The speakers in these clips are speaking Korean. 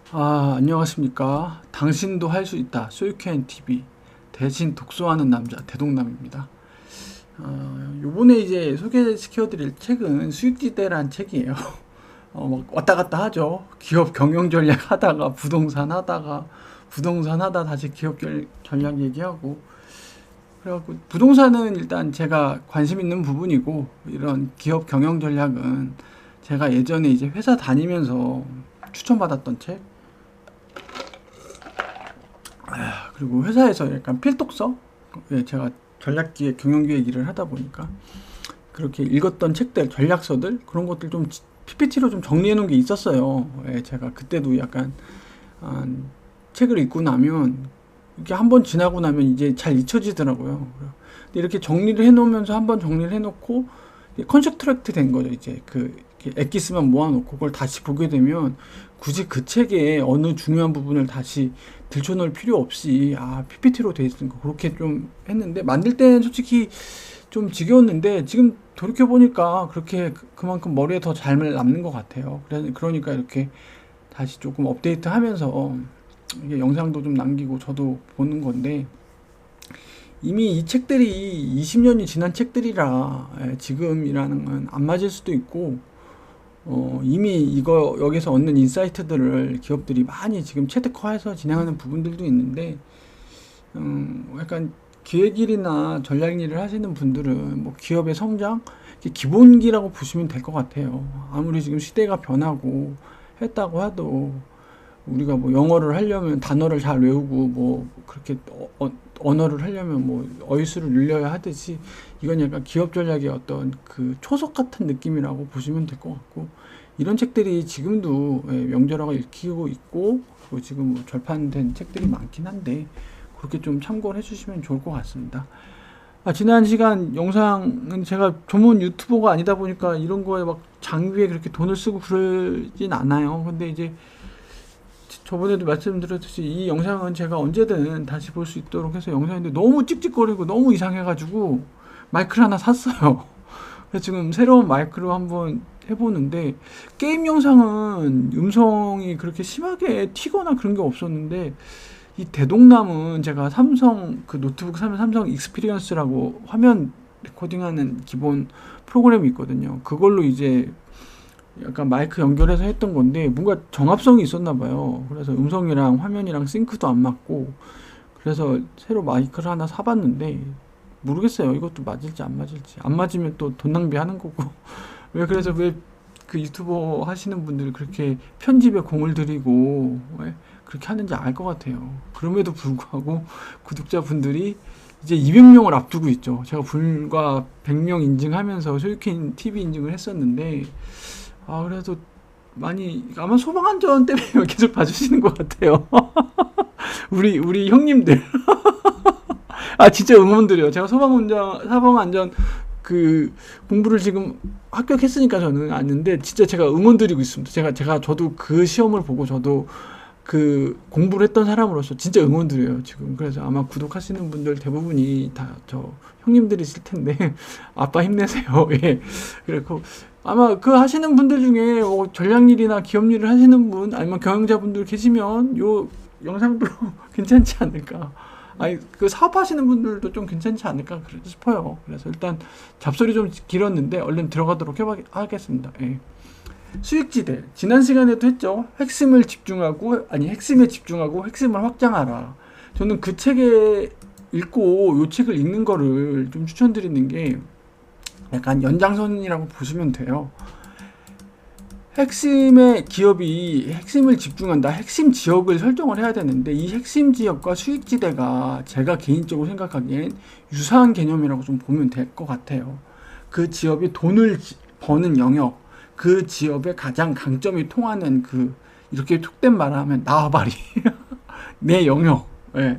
안녕하십니까. 당신도 할 수 있다. 소유캔 TV. 대신 독서하는 남자, 대동남입니다. 요번에 이제 소개시켜드릴 책은 수익지대란 책이에요. 막 왔다 갔다 하죠. 기업 경영 전략 하다가 부동산 하다 다시 기업 전략 얘기하고. 그래갖고 부동산은 일단 제가 관심 있는 부분이고, 이런 기업 경영 전략은 제가 예전에 이제 회사 다니면서 추천받았던 책, 그리고 회사에서 약간 필독서? 예, 제가 전략기획, 경영기획 일을 하다 보니까 그렇게 읽었던 책들, 전략서들 그런 것들 좀 PPT로 좀 정리해 놓은 게 있었어요. 예, 제가 그때도 약간 책을 읽고 나면 이게 한 번 지나고 나면 이제 잘 잊혀지더라고요. 근데 이렇게 정리를 해 놓으면서 한 번 정리를 해 놓고 컨스트럭트 된 거죠. 이제 그 엑기스만 모아놓고 그걸 다시 보게 되면 굳이 그 책의 어느 중요한 부분을 다시 들춰놓을 필요 없이 PPT로 돼 있는 거 그렇게 좀 했는데, 만들 때는 솔직히 좀 지겨웠는데 지금 돌이켜 보니까 그렇게 그만큼 머리에 더 잘 남는 것 같아요. 그러니까 이렇게 다시 조금 업데이트하면서 이게 영상도 좀 남기고 저도 보는 건데, 이미 이 책들이 20년이 지난 책들이라 지금이라는 건 안 맞을 수도 있고, 이미 이거 여기서 얻는 인사이트들을 기업들이 많이 지금 최적화해서 진행하는 부분들도 있는데, 약간 기획일이나 전략일을 하시는 분들은 뭐 기업의 성장 이게 기본기라고 보시면 될 것 같아요. 아무리 지금 시대가 변하고 했다고 해도 우리가 뭐 영어를 하려면 단어를 잘 외우고 뭐 그렇게 언어를 하려면 뭐 어휘수를 늘려야 하듯이, 이건 약간 기업 전략의 어떤 그 초석 같은 느낌이라고 보시면 될 것 같고, 이런 책들이 지금도 명절화가 읽히고 있고, 그리고 지금 뭐 절판된 책들이 많긴 한데 그렇게 좀 참고를 해주시면 좋을 것 같습니다. 지난 시간 영상은 제가 전문 유튜버가 아니다 보니까 이런 거에 막 장비에 그렇게 돈을 쓰고 그러진 않아요. 근데 이제 저번에도 말씀드렸듯이 이 영상은 제가 언제든 다시 볼 수 있도록 해서 영상인데, 너무 찍찍거리고 너무 이상해가지고 마이크를 하나 샀어요. 그래서 지금 새로운 마이크로 한번 해보는데, 게임 영상은 음성이 그렇게 심하게 튀거나 그런 게 없었는데, 이 대동남은 제가 삼성 그 노트북 사면 삼성 익스피리언스라고 화면 레코딩하는 기본 프로그램이 있거든요. 그걸로 이제 약간 마이크 연결해서 했던 건데 뭔가 정합성이 있었나 봐요. 그래서 음성이랑 화면이랑 싱크도 안 맞고, 그래서 새로 마이크를 하나 사봤는데 모르겠어요. 이것도 맞을지 안 맞을지. 안 맞으면 또 돈 낭비하는 거고. 그래서 왜 그 유튜버 하시는 분들 그렇게 편집에 공을 들이고 왜 그렇게 하는지 알 것 같아요. 그럼에도 불구하고 구독자분들이 이제 200명을 앞두고 있죠. 제가 불과 100명 인증하면서 소유킨 TV 인증을 했었는데, 그래도 많이 아마 소방안전 때문에 계속 봐주시는 것 같아요. 우리 형님들. 진짜 응원드려요. 제가 소방안전 그 공부를 지금 합격했으니까 저는 아는데, 진짜 제가 응원드리고 있습니다. 저도 그 시험을 보고 저도 그 공부를 했던 사람으로서 진짜 응원드려요 지금. 그래서 아마 구독하시는 분들 대부분이 다 저 형님들이실 텐데 아빠 힘내세요. 예. 그리고 아마 그 하시는 분들 중에 전략일이나 기업일을 하시는 분 아니면 경영자분들 계시면 요 영상도 괜찮지 않을까. 그 사업하시는 분들도 좀 괜찮지 않을까 싶어요. 그래서 일단 잡소리 좀 길었는데 얼른 들어가도록 하겠습니다. 예. 수익지대 지난 시간에도 했죠. 핵심에 집중하고 핵심을 확장하라. 저는 그 책에 읽고 이 책을 읽는 거를 좀 추천드리는 게 약간 연장선이라고 보시면 돼요. 핵심의 기업이 핵심을 집중한다. 핵심 지역을 설정을 해야 되는데, 이 핵심 지역과 수익지대가 제가 개인적으로 생각하기엔 유사한 개념이라고 좀 보면 될 것 같아요. 그 지역이 돈을 버는 영역, 그 지역의 가장 강점이 통하는 이렇게 툭된 말을 하면 나와바리. 내 영역,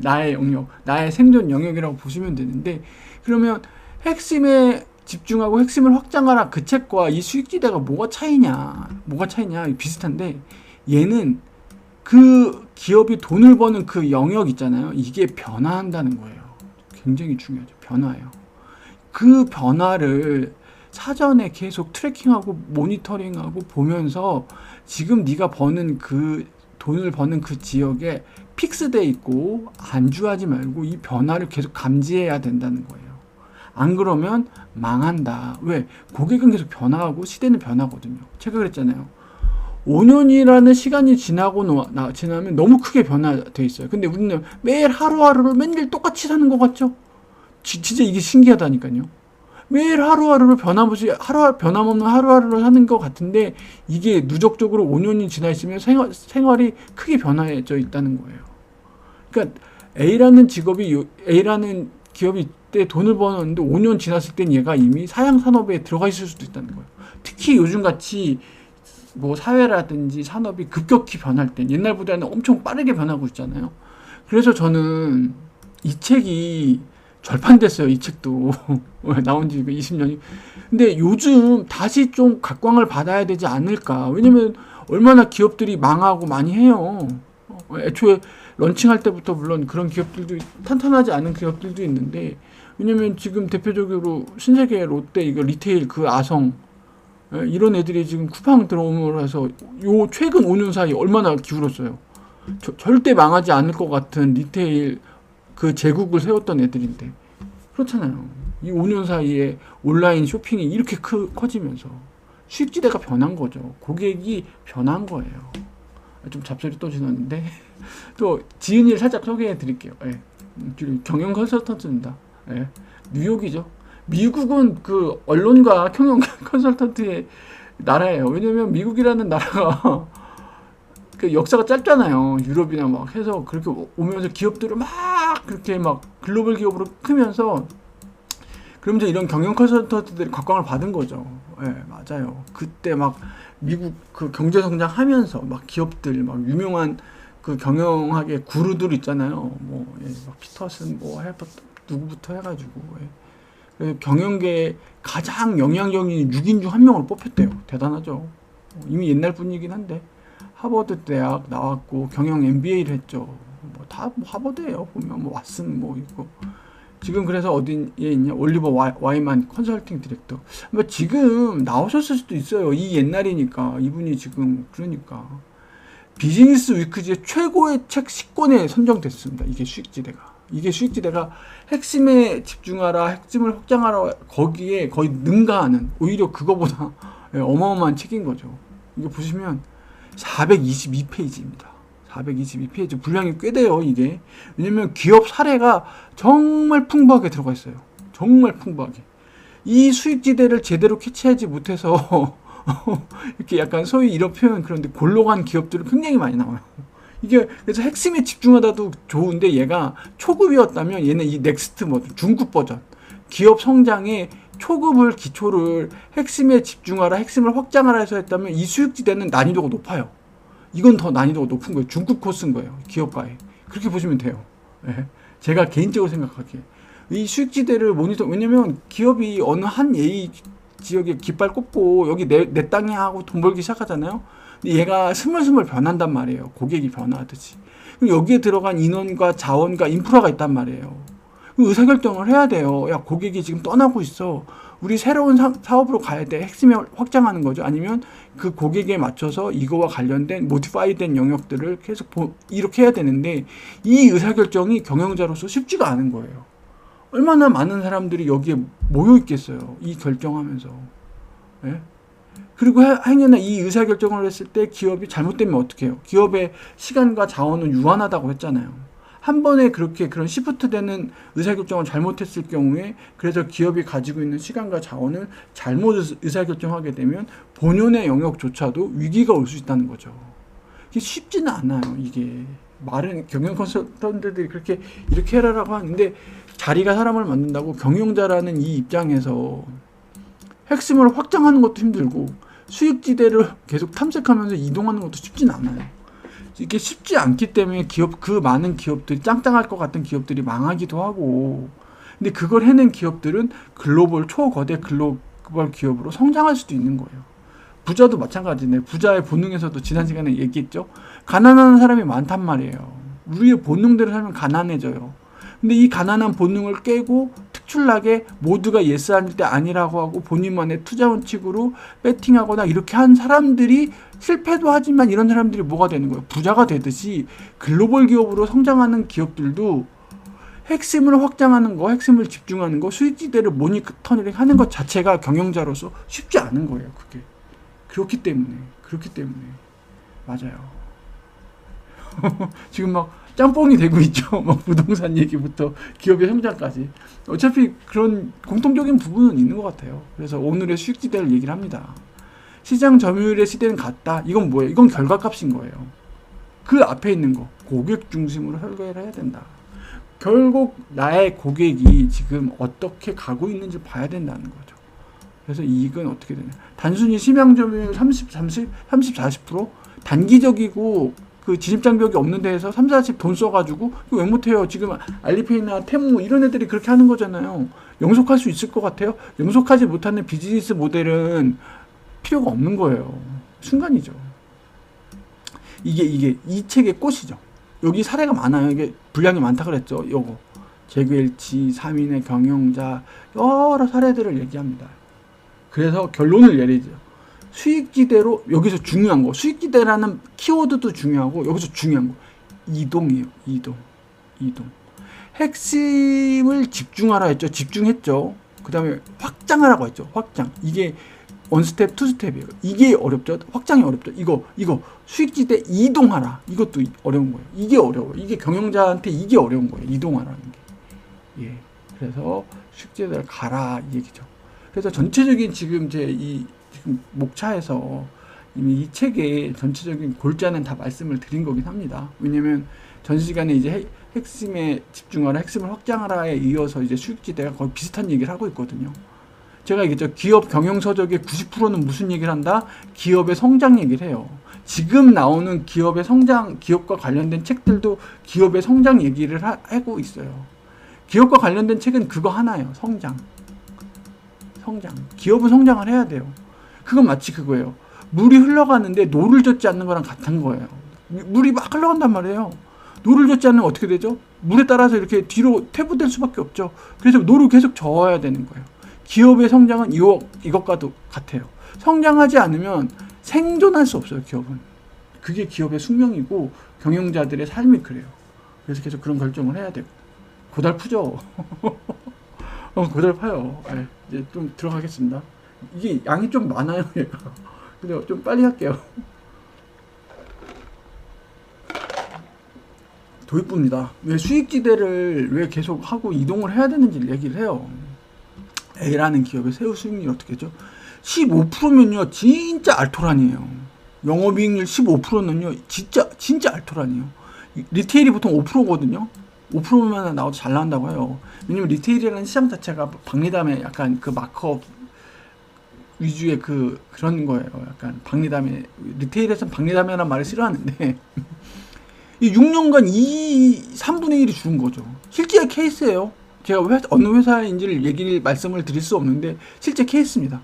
나의 영역, 나의 생존 영역이라고 보시면 되는데, 그러면 핵심에 집중하고 핵심을 확장하라, 그 책과 이 수익지대가 뭐가 차이냐 비슷한데, 얘는 그 기업이 돈을 버는 그 영역 있잖아요. 이게 변화한다는 거예요. 굉장히 중요하죠. 변화예요. 그 변화를 사전에 계속 트래킹하고 모니터링하고 보면서 지금 네가 버는 그 돈을 버는 그 지역에 픽스돼 있고 안주하지 말고 이 변화를 계속 감지해야 된다는 거예요. 안 그러면 망한다. 왜? 고객은 계속 변화하고 시대는 변하거든요. 제가 그랬잖아요. 5년이라는 시간이 지나면 너무 크게 변화돼 있어요. 근데 우리는 매일 하루하루를 맨날 똑같이 사는 것 같죠? 진짜 이게 신기하다니까요. 매일 하루하루를 변함없는 하루하루를 사는 것 같은데 이게 누적적으로 5년이 지나 있으면 생활이 크게 변화해져 있다는 거예요. 그러니까 A라는 기업이 이때 돈을 버는데 5년 지났을 땐 얘가 이미 사양 산업에 들어가 있을 수도 있다는 거예요. 특히 요즘 같이 뭐 사회라든지 산업이 급격히 변할 때 옛날보다는 엄청 빠르게 변하고 있잖아요. 그래서 저는 이 책이 절판됐어요. 이 책도 나온 지 20년이. 근데 요즘 다시 좀 각광을 받아야 되지 않을까. 왜냐면 얼마나 기업들이 망하고 많이 해요. 애초에 런칭할 때부터 물론 그런 기업들도 탄탄하지 않은 기업들도 있는데, 왜냐면 지금 대표적으로 신세계, 롯데, 이거 리테일 그 아성 이런 애들이 지금 쿠팡 들어옴으로 해서 요 최근 5년 사이 얼마나 기울었어요. 절대 망하지 않을 것 같은 리테일 그 제국을 세웠던 애들인데 그렇잖아요. 이 5년 사이에 온라인 쇼핑이 이렇게 커지면서 수익지대가 변한 거죠. 고객이 변한 거예요. 좀 잡소리 또 지났는데 또 지은이를 살짝 소개해 드릴게요. 예. 경영 컨설턴트입니다. 예. 뉴욕이죠. 미국은 그 언론과 경영 컨설턴트의 나라예요. 왜냐면 미국이라는 나라가 그 역사가 짧잖아요. 유럽이나 막 해서 그렇게 오면서 기업들을 막 그렇게 막 글로벌 기업으로 크면서 그러면서 이런 경영 컨설턴트들이 각광을 받은 거죠. 예, 맞아요. 그때 막 미국 그 경제 성장하면서 막 기업들 막 유명한 그 경영학의 구루들 있잖아요. 뭐 예, 막 피터슨 뭐 누구부터 해가지고 예. 그래서 경영계에 가장 영향력이 6인 중 1명으로 뽑혔대요. 대단하죠. 이미 옛날 분이긴 한데 하버드 대학 나왔고 경영 MBA를 했죠. 뭐 다 하버드예요. 보면 뭐 왓슨 뭐 있고 지금 그래서 어디에 있냐? 올리버 와이만 컨설팅 디렉터. 뭐 지금 나오셨을 수도 있어요. 이 옛날이니까 이분이 지금 그러니까 비즈니스 위크지의 최고의 책 10권에 선정됐습니다. 이게 수익지대가 핵심에 집중하라, 핵심을 확장하라 거기에 거의 능가하는 오히려 그거보다 어마어마한 책인 거죠. 이거 보시면 422페이지입니다. 422페이지 분량이 꽤 돼요. 이게 왜냐면 기업 사례가 정말 풍부하게 들어가 있어요. 정말 풍부하게 이 수익지대를 제대로 캐치하지 못해서 이렇게 약간 소위 이런 표현 그런데 골로간 기업들이 굉장히 많이 나와요. 이게 그래서 핵심에 집중하다도 좋은데 얘가 초급이었다면 얘는 이 넥스트 중급 버전 기업 성장의 초급을 기초를 핵심에 집중하라 핵심을 확장하라 해서 했다면 이 수익지대는 난이도가 높아요. 이건 더 난이도가 높은 거예요. 중급 코스인 거예요. 기업가에 그렇게 보시면 돼요. 예. 제가 개인적으로 생각하기에 이 수익지대를 왜냐면 기업이 어느 한 A 지역에 깃발 꽂고 여기 내 땅이 하고 돈 벌기 시작하잖아요. 근데 얘가 스물스물 변한단 말이에요. 고객이 변화하듯이. 그럼 여기에 들어간 인원과 자원과 인프라가 있단 말이에요. 의사결정을 해야 돼요. 야, 고객이 지금 떠나고 있어. 우리 새로운 사업으로 가야 돼. 핵심에 확장하는 거죠. 아니면 그 고객에 맞춰서 이거와 관련된 모디파이된 영역들을 계속 이렇게 해야 되는데 이 의사결정이 경영자로서 쉽지가 않은 거예요. 얼마나 많은 사람들이 여기에 모여 있겠어요. 이 결정하면서. 예? 그리고 행여나 이 의사결정을 했을 때 기업이 잘못되면 어떻게 해요? 기업의 시간과 자원은 유한하다고 했잖아요. 한 번에 그런 시프트 되는 의사결정을 잘못했을 경우에 그래서 기업이 가지고 있는 시간과 자원을 잘못 의사결정하게 되면 본연의 영역조차도 위기가 올 수 있다는 거죠. 이게 쉽지는 않아요. 이게 말은 경영 컨설턴트들이 그렇게 이렇게 해라라고 하는데 자리가 사람을 만든다고 경영자라는 이 입장에서 핵심을 확장하는 것도 힘들고 수익지대를 계속 탐색하면서 이동하는 것도 쉽진 않아요. 이게 쉽지 않기 때문에 그 많은 기업들이 짱짱할 것 같은 기업들이 망하기도 하고 근데 그걸 해낸 기업들은 초거대 글로벌 기업으로 성장할 수도 있는 거예요. 부자도 마찬가지네. 부자의 본능에서도 지난 시간에 얘기했죠. 가난한 사람이 많단 말이에요. 우리의 본능대로 살면 가난해져요. 근데 이 가난한 본능을 깨고 특출나게 모두가 예스할 때 아니라고 하고 본인만의 투자 원칙으로 배팅하거나 이렇게 한 사람들이 실패도 하지만 이런 사람들이 뭐가 되는 거예요? 부자가 되듯이 글로벌 기업으로 성장하는 기업들도 핵심을 확장하는 거, 핵심을 집중하는 거, 수익지대를 모니터링 하는 것 자체가 경영자로서 쉽지 않은 거예요. 그게. 그렇기 때문에 맞아요. 지금 막 짬뽕이 되고 있죠. 막 부동산 얘기부터 기업의 성장까지. 어차피 그런 공통적인 부분은 있는 것 같아요. 그래서 오늘의 수익지대를 얘기를 합니다. 시장 점유율의 시대는 같다. 이건 뭐예요? 이건 결과값인 거예요. 그 앞에 있는 거, 고객 중심으로 설계를 해야 된다. 결국 나의 고객이 지금 어떻게 가고 있는지 봐야 된다는 거죠. 그래서 이익은 어떻게 되냐. 단순히 시장 점유율 30, 40% 단기적이고 그 진입장벽이 없는 데에서 3, 40 돈 써가지고 이거 왜 못해요? 지금 알리페이나 테무 이런 애들이 그렇게 하는 거잖아요. 영속할 수 있을 것 같아요? 영속하지 못하는 비즈니스 모델은 필요가 없는 거예요. 순간이죠. 이게 이 책의 꽃이죠. 여기 사례가 많아요. 이게 분량이 많다 그랬죠. 요거 재규일치, 3인의 경영자 여러 사례들을 얘기합니다. 그래서 결론을 내리죠. 수익지대로 여기서 중요한 거 수익지대라는 키워드도 중요하고 여기서 중요한 거 이동이에요. 이동 핵심을 집중하라 했죠. 집중했죠. 그 다음에 확장하라고 했죠. 확장. 이게 원스텝 투스텝이에요. 이게 어렵죠. 확장이 어렵죠. 이거 수익지대 이동하라. 이것도 어려운 거예요. 이게 어려워요. 이게 경영자한테 이게 어려운 거예요. 이동하라는 게. 예. 그래서 수익지대를 가라 이 얘기죠. 그래서 전체적인 지금 지금 목차에서 이미 이 책의 전체적인 골자는 다 말씀을 드린 거긴 합니다. 왜냐면 전 시간에 이제 핵심에 집중하라, 핵심을 확장하라에 이어서 이제 수익지대가 거의 비슷한 얘기를 하고 있거든요. 제가 얘기했죠. 기업 경영서적의 90%는 무슨 얘기를 한다? 기업의 성장 얘기를 해요. 지금 나오는 기업의 성장, 기업과 관련된 책들도 기업의 성장 얘기를 하고 있어요. 기업과 관련된 책은 그거 하나예요. 성장. 기업은 성장을 해야 돼요. 그건 마치 그거예요. 물이 흘러가는데 노를 젓지 않는 거랑 같은 거예요. 물이 막 흘러간단 말이에요. 노를 젓지 않으면 어떻게 되죠? 물에 따라서 이렇게 뒤로 퇴보될 수밖에 없죠. 그래서 노를 계속 저어야 되는 거예요. 기업의 성장은 이것과도 같아요. 성장하지 않으면 생존할 수 없어요. 기업은. 그게 기업의 숙명이고 경영자들의 삶이 그래요. 그래서 계속 그런 결정을 해야 되고. 고달프죠? 고달파요. 이제 좀 들어가겠습니다. 이게 양이 좀 많아요, 얘가. 근데 좀 빨리 할게요. 도입부입니다. 왜 수익지대를 왜 계속 하고 이동을 해야 되는지 얘기를 해요. A라는 기업의 세후 수익률이 어떻게 되죠? 15%면요, 진짜 알토란이에요. 영업이익률 15%는요, 진짜 알토란이에요. 리테일이 보통 5%거든요. 5%만 나와도 잘 나온다고 해요. 왜냐면 리테일이라는 시장 자체가 박리담의 약간 그 마크업 위주의 그런 거예요. 약간 박리담의, 리테일에서는 박리담이라는 말을 싫어하는데, 이 6년간 3분의 1이 줄은 거죠. 실제 케이스예요. 제가 어느 회사인지를 말씀을 드릴 수 없는데, 실제 케이스입니다.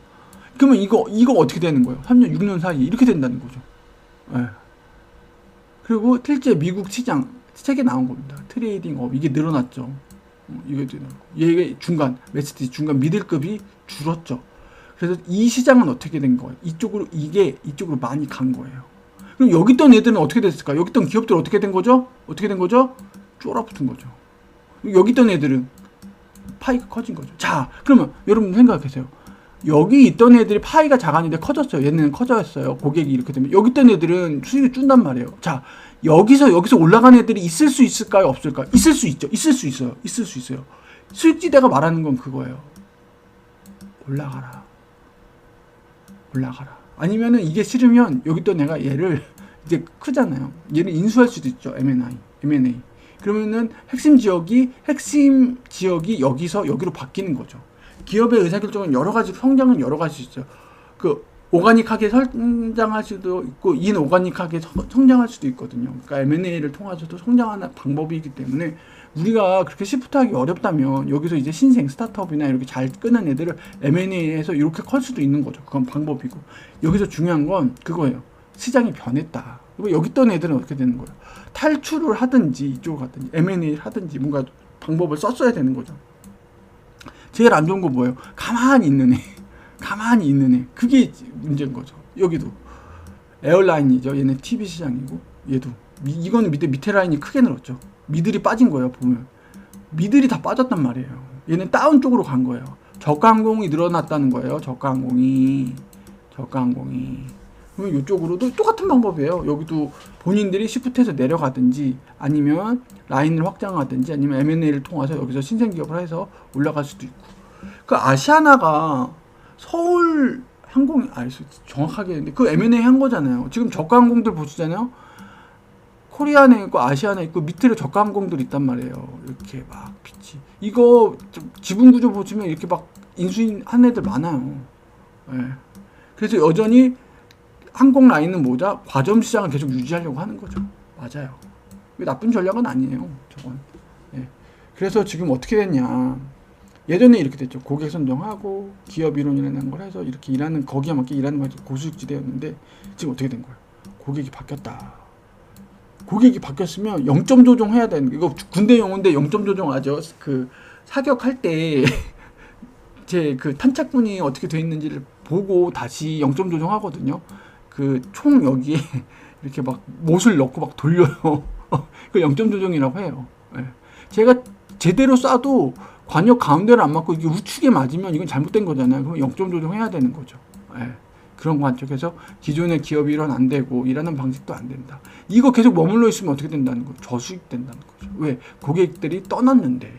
그러면 이거 어떻게 되는 거예요? 3년, 6년 사이에 이렇게 된다는 거죠. 네. 그리고 실제 미국 시장, 책에 나온 겁니다. 트레이딩 업, 이게 늘어났죠. 이게 중간, 매스티 중간 미들급이 줄었죠. 그래서 이 시장은 어떻게 된 거예요? 이쪽으로 많이 간 거예요. 그럼 여기 있던 애들은 어떻게 됐을까? 여기 있던 기업들 어떻게 된 거죠? 쫄아붙은 거죠. 여기 있던 애들은 파이가 커진 거죠. 자, 그러면 여러분 생각하세요. 여기 있던 애들이 파이가 작았는데 커졌어요. 얘네는 커졌어요. 고객이 이렇게 되면 여기 있던 애들은 수익이 준단 말이에요. 자, 여기서 올라간 애들이 있을 수 있을까요? 없을까요? 있을 수 있죠. 있을 수 있어요. 수익지대가 말하는 건 그거예요. 올라가라. 아니면은 이게 싫으면 여기 있던 애가 얘를 이제 크잖아요. 얘를 인수할 수도 있죠. M&A. 그러면은 핵심 지역이 여기서 여기로 바뀌는 거죠. 기업의 의사결정은 성장은 여러 가지 있어요. 오가닉하게 성장할 수도 있고, 인오가닉하게 성장할 수도 있거든요. 그러니까 M&A를 통해서도 성장하는 방법이기 때문에 우리가 그렇게 시프트하기 어렵다면 여기서 이제 신생 스타트업이나 이렇게 잘 끄는 애들을 M&A에서 이렇게 클 수도 있는 거죠. 그건 방법이고. 여기서 중요한 건 그거예요. 시장이 변했다. 여기 있던 애들은 어떻게 되는 거예요? 탈출을 하든지 이쪽으로 가든지 M&A를 하든지 뭔가 방법을 썼어야 되는 거죠. 제일 안 좋은 거 뭐예요? 가만히 있는 애. 가만히 있는 애. 그게 문제인 거죠. 여기도 에어라인이죠. 얘는 TV 시장이고 얘도 이거는 밑에 라인이 크게 늘었죠. 미들이 빠진 거예요. 보면 미들이 다 빠졌단 말이에요. 얘는 다운 쪽으로 간 거예요. 저가항공이 늘어났다는 거예요. 저가항공이 그러면 이쪽으로도 똑같은 방법이에요. 여기도 본인들이 시프트해서 내려가든지 아니면 라인을 확장하든지 아니면 M&A를 통해서 여기서 신생기업을 해서 올라갈 수도 있고. 그 아시아나가 서울 항공이 정확하게 했는데 그 M&A 한 거잖아요. 지금 저가 항공들 보시잖아요. 코리안에 있고 아시아나에 있고 밑에 저가 항공들 있단 말이에요. 이렇게 막 빛이 이거 지분 구조 보시면 이렇게 막 인수인 애들 많아요. 네. 그래서 여전히 항공 라인은 뭐자 과점 시장을 계속 유지하려고 하는 거죠. 맞아요. 나쁜 전략은 아니에요. 저건. 네. 그래서 지금 어떻게 됐냐. 예전에 이렇게 됐죠. 고객 선정하고 기업 이론이라는 걸 해서 이렇게 일하는 거기에 맞게 일하는 거 고수익지대였는데 지금 어떻게 된 거예요? 고객이 바뀌었다. 고객이 바뀌었으면 0점 조정해야 되는 거. 이거 군대 용어인데 0점 조정하죠. 그 사격할 때 제 그 탄착군이 어떻게 돼 있는지를 보고 다시 0점 조정하거든요. 그 총 여기에 이렇게 막 못을 넣고 막 돌려요. 그 0점 조정이라고 해요. 네. 제가 제대로 쏴도 관역 가운데를 안 맞고 이게 우측에 맞으면 이건 잘못된 거잖아요. 그럼 0점 조정해야 되는 거죠. 네. 그런 관점에서 기존의 기업이 일은 안 되고 일하는 방식도 안 된다. 이거 계속 머물러 있으면 어떻게 된다는 거예요? 저수익 된다는 거죠. 왜? 고객들이 떠났는데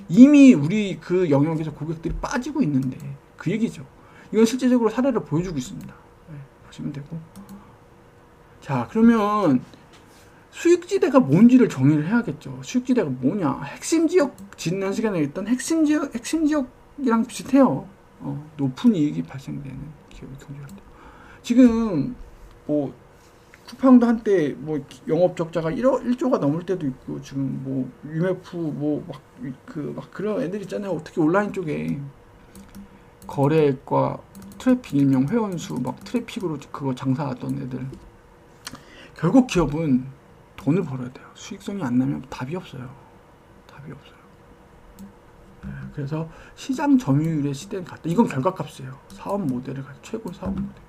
이미 우리 그 영역에서 고객들이 빠지고 있는데 그 얘기죠. 이건 실제적으로 사례를 보여주고 있습니다. 네, 보시면 되고. 자, 그러면 수익지대가 뭔지를 정의를 해야겠죠. 수익지대가 뭐냐? 핵심 지역 지난 시간에 했던 핵심 지역이랑 비슷해요. 높은 이익이 발생되는 기업이 경제할 때. 지금 뭐 쿠팡도 한때 뭐 영업 적자가 1조가 넘을 때도 있고 지금 뭐 UMF 뭐 막 그런 애들 있잖아요. 특히 온라인 쪽에 거래액과 트래픽 일명 회원수 막 트래픽으로 그거 장사하던 애들. 결국 기업은 돈을 벌어야 돼요. 수익성이 안 나면 답이 없어요. 네, 그래서 시장 점유율의 시대는 갔다. 이건 결과값이에요. 사업 모델을 가지고 최고 사업 모델.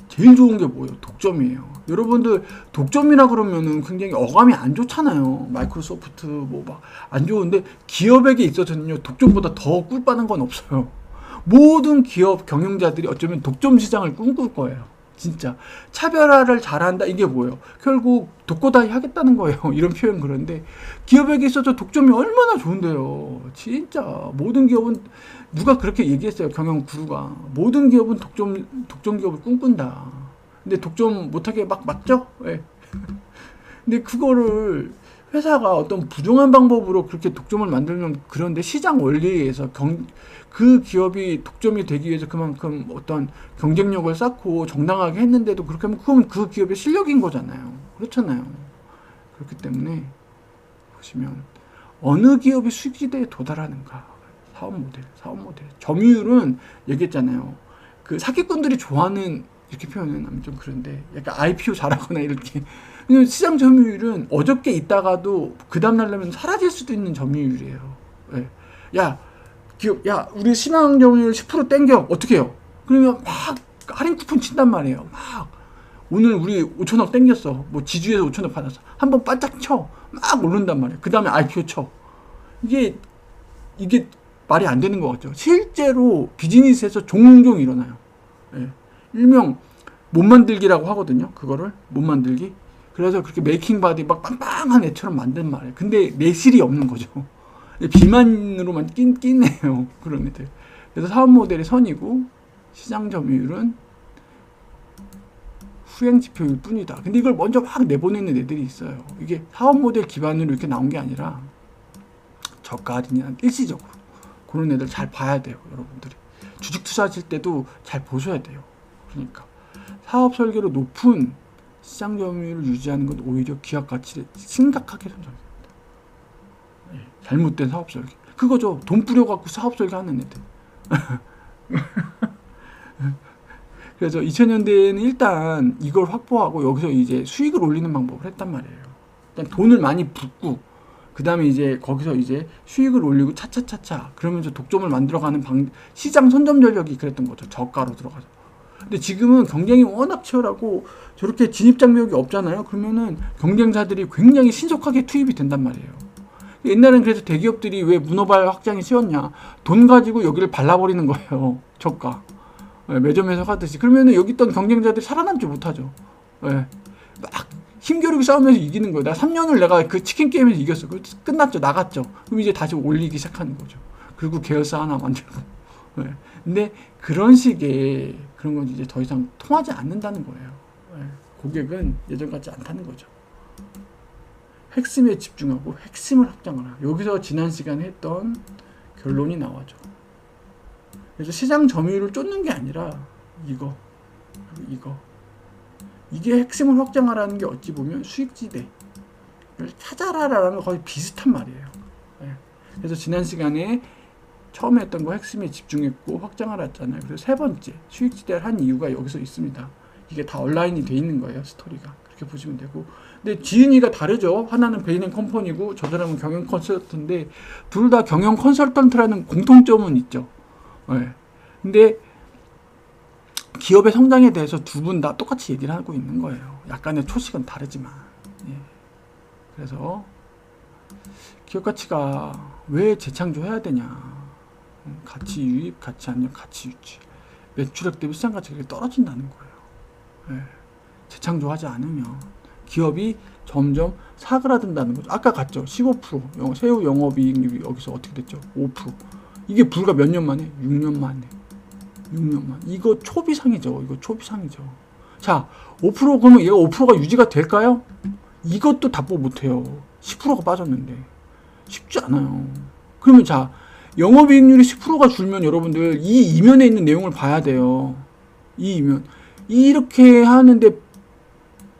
제일 좋은 게 뭐예요? 독점이에요. 여러분들 독점이라 그러면은 굉장히 어감이 안 좋잖아요. 마이크로소프트 뭐 막 안 좋은데 기업에게 있어서는요 독점보다 더 꿀빠는 건 없어요. 모든 기업 경영자들이 어쩌면 독점 시장을 꿈꿀 거예요. 진짜 차별화를 잘한다 이게 뭐예요? 결국 독고다이 하겠다는 거예요. 이런 표현 그런데 기업에게 있어서 독점이 얼마나 좋은데요. 진짜 모든 기업은 누가 그렇게 얘기했어요. 경영 구루가 모든 기업은 독점 기업을 꿈꾼다. 근데 독점 못하게 막 맞죠? 네. 근데 그거를 회사가 어떤 부정한 방법으로 그렇게 독점을 만들면 그런데 시장 원리에서 그 기업이 독점이 되기 위해서 그만큼 어떤 경쟁력을 쌓고 정당하게 했는데도 그렇게 하면 그건 그 기업의 실력인 거잖아요. 그렇잖아요. 그렇기 때문에 보시면 어느 기업이 수익지대에 도달하는가 사업 모델 점유율은 얘기했잖아요. 그 사기꾼들이 좋아하는 이렇게 표현하면 좀 그런데 약간 IPO 잘하거나 이렇게 시장 점유율은 어저께 있다가도 그 다음날 되면 사라질 수도 있는 점유율이에요. 네. 야 우리 시장 점유율 10% 땡겨 어떻게 해요? 그러면 막 할인 쿠폰 친단 말이에요. 막 오늘 우리 5천억 땡겼어. 뭐 지주에서 5천억 받았어. 한번 바짝 쳐. 막 오른단 말이에요. 그 다음에 IPO 쳐. 이게 말이 안 되는 것 같죠. 실제로 비즈니스에서 종종 일어나요. 네. 일명 못 만들기라고 하거든요. 그거를 못 만들기. 그래서 그렇게 메이킹 바디 막 빵빵한 애처럼 만든 말이에요. 근데 내실이 없는 거죠. 비만으로만 끼네요. 그런 애들. 그래서 사업 모델이 선이고 시장 점유율은 수행 지표일 뿐이다. 근데 이걸 먼저 막 내보내는 애들이 있어요. 이게 사업 모델 기반으로 이렇게 나온 게 아니라 저가 할인이나 일시적으로 그런 애들 잘 봐야 돼요. 여러분들이 주식 투자하실 때도 잘 보셔야 돼요. 그러니까 사업 설계로 높은 시장 점유율을 유지하는 건 오히려 기업 가치를 심각하게 손상합니다. 네, 잘못된 사업 설계. 그거죠. 돈 뿌려갖고 사업 설계 하는 애들. 그래서 2000년대에는 일단 이걸 확보하고 여기서 이제 수익을 올리는 방법을 했단 말이에요. 일단 돈을 많이 붓고 그 다음에 이제 거기서 이제 수익을 올리고 차차차차 그러면서 독점을 만들어가는 시장 선점 전략이 그랬던 거죠. 저가로 들어가서. 근데 지금은 경쟁이 워낙 치열하고 저렇게 진입 장벽이 없잖아요. 그러면은 경쟁사들이 굉장히 신속하게 투입이 된단 말이에요. 옛날엔 그래서 대기업들이 왜 문어발 확장이 쉬웠냐? 돈 가지고 여기를 발라버리는 거예요. 저가. 매점에서 하듯이. 그러면은 여기 있던 경쟁자들이 살아남지 못하죠. 막 힘겨루기 싸우면서 이기는 거예요. 나 3년을 내가 그 치킨 게임에서 이겼어. 끝났죠. 나갔죠. 그럼 이제 다시 올리기 시작하는 거죠. 그리고 계열사 하나 만들고. 근데 그런 식의 그런 건 이제 더 이상 통하지 않는다는 거예요. 고객은 예전 같지 않다는 거죠. 핵심에 집중하고 핵심을 확장을 하라. 여기서 지난 시간에 했던 결론이 나와죠. 그래서 시장 점유율을 쫓는 게 아니라 이거 그리고 이거 이게 핵심을 확장하라는 게 어찌 보면 수익지대를 찾아라라는 거 거의 비슷한 말이에요. 그래서 지난 시간에 처음에 했던 거 핵심에 집중했고 확장하라 했잖아요. 그래서 세 번째 수익지대를 한 이유가 여기서 있습니다. 이게 다 온라인이 돼 있는 거예요. 스토리가. 그렇게 보시면 되고. 근데 지은이가 다르죠. 하나는 베이넨컴퍼니고 저 사람은 경영 컨설턴트인데 둘 다 경영 컨설턴트라는 공통점은 있죠. 근데 기업의 성장에 대해서 두 분 다 똑같이 얘기를 하고 있는 거예요. 약간의 초식은 다르지만. 그래서 기업 가치가 왜 재창조해야 되냐. 가치 유입, 가치 안녕, 가치 유치. 매출액 대비 시장 가치가 떨어진다는 거예요. 재창조하지 않으면 기업이 점점 사그라든다는 거죠. 아까 갔죠. 15%. 세후 영업이익률이 여기서 어떻게 됐죠? 5%. 이게 불과 몇 년 만에? 6년 만에. 6년 만. 이거 초비상이죠. 이거 초비상이죠. 자, 5% 그러면 얘가 5%가 유지가 될까요? 이것도 답보 못해요. 10%가 빠졌는데. 쉽지 않아요. 그러면 자, 영업이익률이 10%가 줄면 여러분들 이 이면에 있는 내용을 봐야 돼요. 이 이면. 이렇게 하는데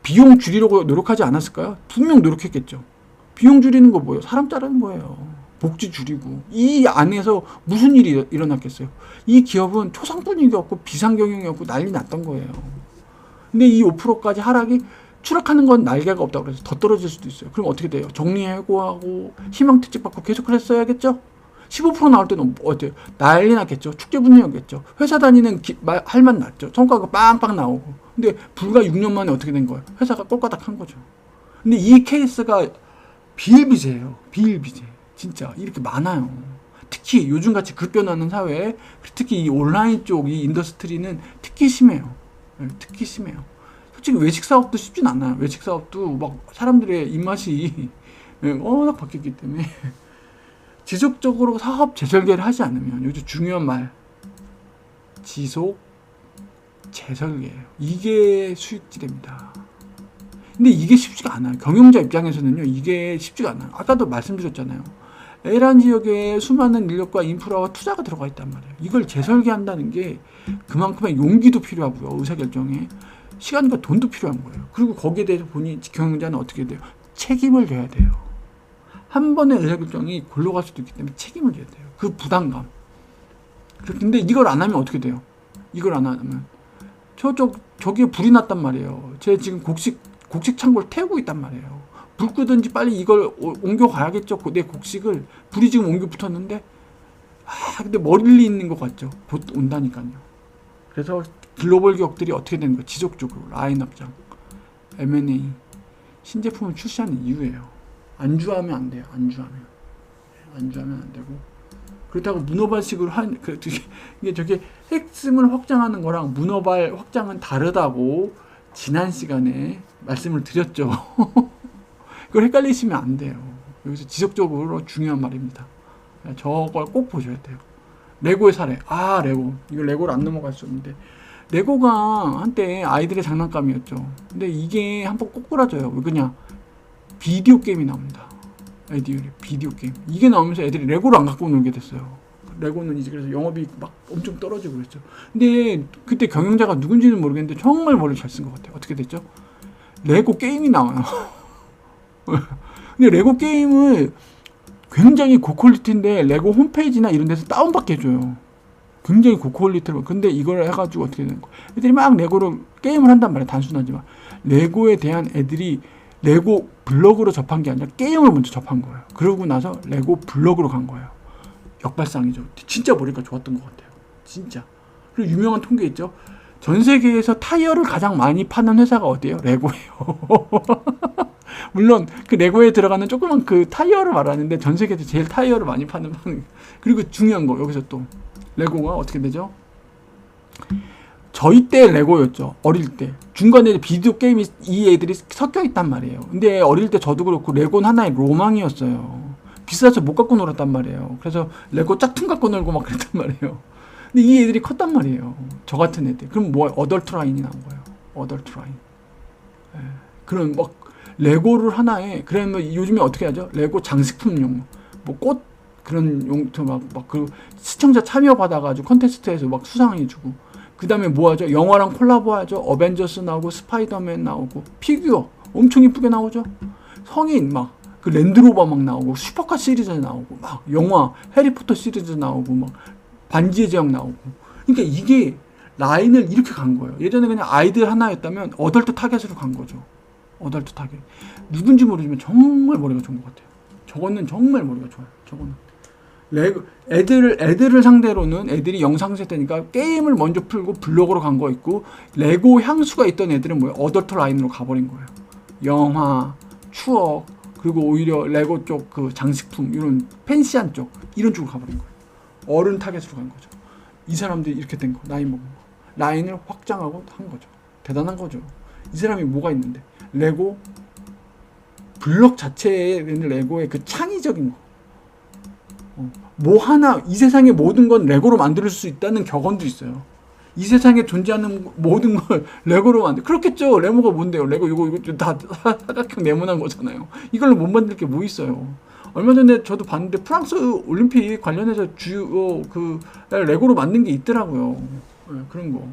비용 줄이려고 노력하지 않았을까요? 분명 노력했겠죠. 비용 줄이는 거 뭐예요? 사람 자르는 거예요. 복지 줄이고. 이 안에서 무슨 일이 일어났겠어요? 이 기업은 초상분위기였고 비상경영이었고 난리 났던 거예요. 근데 이 5%까지 하락이 추락하는 건 날개가 없다고 그래서 더 떨어질 수도 있어요. 그럼 어떻게 돼요? 정리해고하고 희망퇴직 받고 계속 했어야겠죠? 15% 나올 때는 어때요? 난리 났겠죠. 축제 분위기였겠죠. 회사 다니는 할 맛 났죠. 성과가 빵빵 나오고. 근데 불과 6년 만에 어떻게 된 거예요? 회사가 꼴까닥 한 거죠. 근데 이 케이스가 비일비재예요. 비일비재. 진짜 이렇게 많아요. 특히 요즘같이 급변하는 사회에 특히 이 온라인 쪽 이 인더스트리는 특히 심해요. 특히 심해요. 솔직히 외식 사업도 쉽진 않아요. 외식 사업도 막 사람들의 입맛이 워낙 바뀌었기 때문에 지속적으로 사업 재설계를 하지 않으면 요즘 중요한 말 지속 재설계예요. 이게 수익지대입니다. 근데 이게 쉽지가 않아요. 경영자 입장에서는요. 이게 쉽지가 않아요. 아까도 말씀드렸잖아요. A라는 지역에 수많은 인력과 인프라와 투자가 들어가 있단 말이에요. 이걸 재설계한다는 게 그만큼의 용기도 필요하고요. 의사결정에 시간과 돈도 필요한 거예요. 그리고 거기에 대해서 본인 경영자는 어떻게 돼요? 책임을 져야 돼요. 한 번의 의사결정이 골로 갈 수도 있기 때문에 책임을 져야 돼요. 그 부담감. 근데 이걸 안 하면 어떻게 돼요? 이걸 안 하면 저기에 불이 났단 말이에요. 제 지금 곡식 창고를 태우고 있단 말이에요. 불 끄든지 빨리 이걸 옮겨 가야겠죠. 내 곡식을 불이 지금 옮겨 붙었는데 근데 멀리 있는 것 같죠. 곧 온다니까요. 그래서 글로벌 기업들이 어떻게 되는 거예요? 지속적으로 라인업장, M&A, 신제품을 출시하는 이유예요. 안주하면 안 돼요. 안주하면 안 되고. 그렇다고 문어발식으로 이게 저게 핵심을 확장하는 거랑 문어발 확장은 다르다고 지난 시간에 말씀을 드렸죠. 그걸 헷갈리시면 안 돼요. 여기서 지속적으로 중요한 말입니다. 저걸 꼭 보셔야 돼요. 레고의 사례. 레고. 이거 레고를 안 넘어갈 수 없는데. 레고가 한때 아이들의 장난감이었죠. 근데 이게 한번 꼬꾸라져요. 왜 그냥 비디오 게임이 나옵니다. 비디오 게임. 이게 나오면서 애들이 레고를 안 갖고 놀게 됐어요. 레고는 이제 그래서 영업이 막 엄청 떨어지고 그랬죠. 근데 그때 경영자가 누군지는 모르겠는데 정말 머리를 잘 쓴 것 같아요. 어떻게 됐죠? 레고 게임이 나와요. 근데 레고 게임을 굉장히 고퀄리티인데 레고 홈페이지나 이런 데서 다운받게 해줘요. 굉장히 고퀄리티로. 근데 이걸 해가지고 어떻게 되는 거야? 애들이 막 레고를 게임을 한단 말이야. 단순하지만 레고에 대한 애들이 레고 블럭으로 접한 게 아니라 게임을 먼저 접한 거예요. 그러고 나서 레고 블럭으로 간 거예요. 역발상이죠. 진짜 머리가 좋았던 것 같아요. 진짜. 그리고 유명한 통계 있죠. 전 세계에서 타이어를 가장 많이 파는 회사가 어디예요? 레고예요. 물론 그 레고에 들어가는 조그만 그 타이어를 말하는데 전 세계에서 제일 타이어를 많이 파는. 그리고 중요한 거 여기서 또 레고가 어떻게 되죠? 저희 때 레고였죠. 어릴 때. 중간에 비디오 게임이 이 애들이 섞여 있단 말이에요. 근데 어릴 때 저도 그렇고 레고는 하나의 로망이었어요. 비싸서 못 갖고 놀았단 말이에요. 그래서 레고 짝퉁 갖고 놀고 막 그랬단 말이에요. 근데 이 애들이 컸단 말이에요. 저 같은 애들. 그럼 뭐 어덜트 라인이 나온 거예요. 어덜트 라인. 예. 그런 막 레고를 하나에 그러면 요즘에 어떻게 하죠? 레고 장식품용 뭐 꽃 그런 용도 막 그 시청자 참여 받아가지고 컨테스트에서 막 수상해주고 그 다음에 뭐 하죠? 영화랑 콜라보 하죠. 어벤져스 나오고 스파이더맨 나오고 피규어 엄청 이쁘게 나오죠. 성인 막 그 랜드로버 막 나오고 슈퍼카 시리즈 나오고 막 영화 해리포터 시리즈 나오고 막 반지의 제왕 나오고. 그러니까 이게 라인을 이렇게 간 거예요. 예전에 그냥 아이들 하나였다면 어덜트 타겟으로 간 거죠. 어덜트 타겟. 누군지 모르지만 정말 머리가 좋은 것 같아요. 저거는 정말 머리가 좋아요. 저거는 레고 애들을 상대로는 애들이 영상 세대니까 게임을 먼저 풀고 블록으로 간 거 있고 레고 향수가 있던 애들은 뭐예요? 어덜트 라인으로 가버린 거예요. 영화, 추억, 그리고 오히려 레고 쪽 그 장식품 이런 팬시한 쪽 이런 쪽으로 가버린 거예요. 어른 타겟으로 간 거죠. 이 사람들이 이렇게 된 거, 나이 먹은 거. 라인을 확장하고 한 거죠. 대단한 거죠. 이 사람이 뭐가 있는데 레고 블록 자체에 있는 레고의 그 창의적인 거. 뭐 하나 이 세상의 모든 건 레고로 만들 수 있다는 격언도 있어요. 이 세상에 존재하는 모든 걸 레고로 만들. 그렇겠죠. 레고가 뭔데요? 레고 이거 다 사각형 네모난 거잖아요. 이걸로 못 만들 게 뭐 있어요. 얼마 전에 저도 봤는데 프랑스 올림픽 관련해서 주요 그 레고로 만든 게 있더라고요. 네, 그런 거.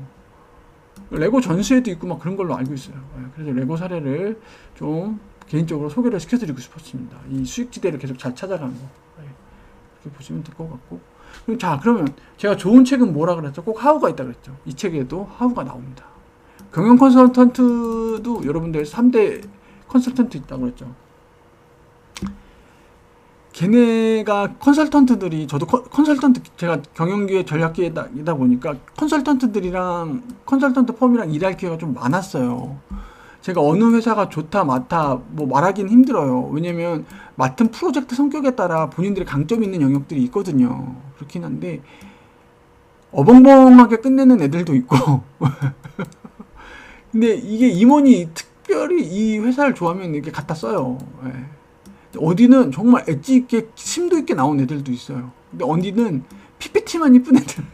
레고 전시회도 있고 막 그런 걸로 알고 있어요. 네, 그래서 레고 사례를 좀 개인적으로 소개를 시켜드리고 싶었습니다. 이 수익지대를 계속 잘 찾아가는 거. 네, 그렇게 보시면 될 것 같고. 자, 그러면 제가 좋은 책은 뭐라 그랬죠? 꼭 하우가 있다 그랬죠. 이 책에도 하우가 나옵니다. 경영 컨설턴트도 여러분들 3대 컨설턴트 있다고 그랬죠. 걔네가 컨설턴트들이 저도 컨설턴트 제가 경영기획 전략기획이다 보니까 컨설턴트들이랑 컨설턴트 펌이랑 일할 기회가 좀 많았어요. 제가 어느 회사가 좋다 많다 뭐 말하기는 힘들어요. 왜냐면 맡은 프로젝트 성격에 따라 본인들의 강점이 있는 영역들이 있거든요. 그렇긴 한데 어벙벙하게 끝내는 애들도 있고 근데 이게 임원이 특별히 이 회사를 좋아하면 이렇게 갖다 써요. 예. 어디는 정말 엣지 있게 심도 있게 나온 애들도 있어요. 근데 어디는 PPT만 이쁜 애들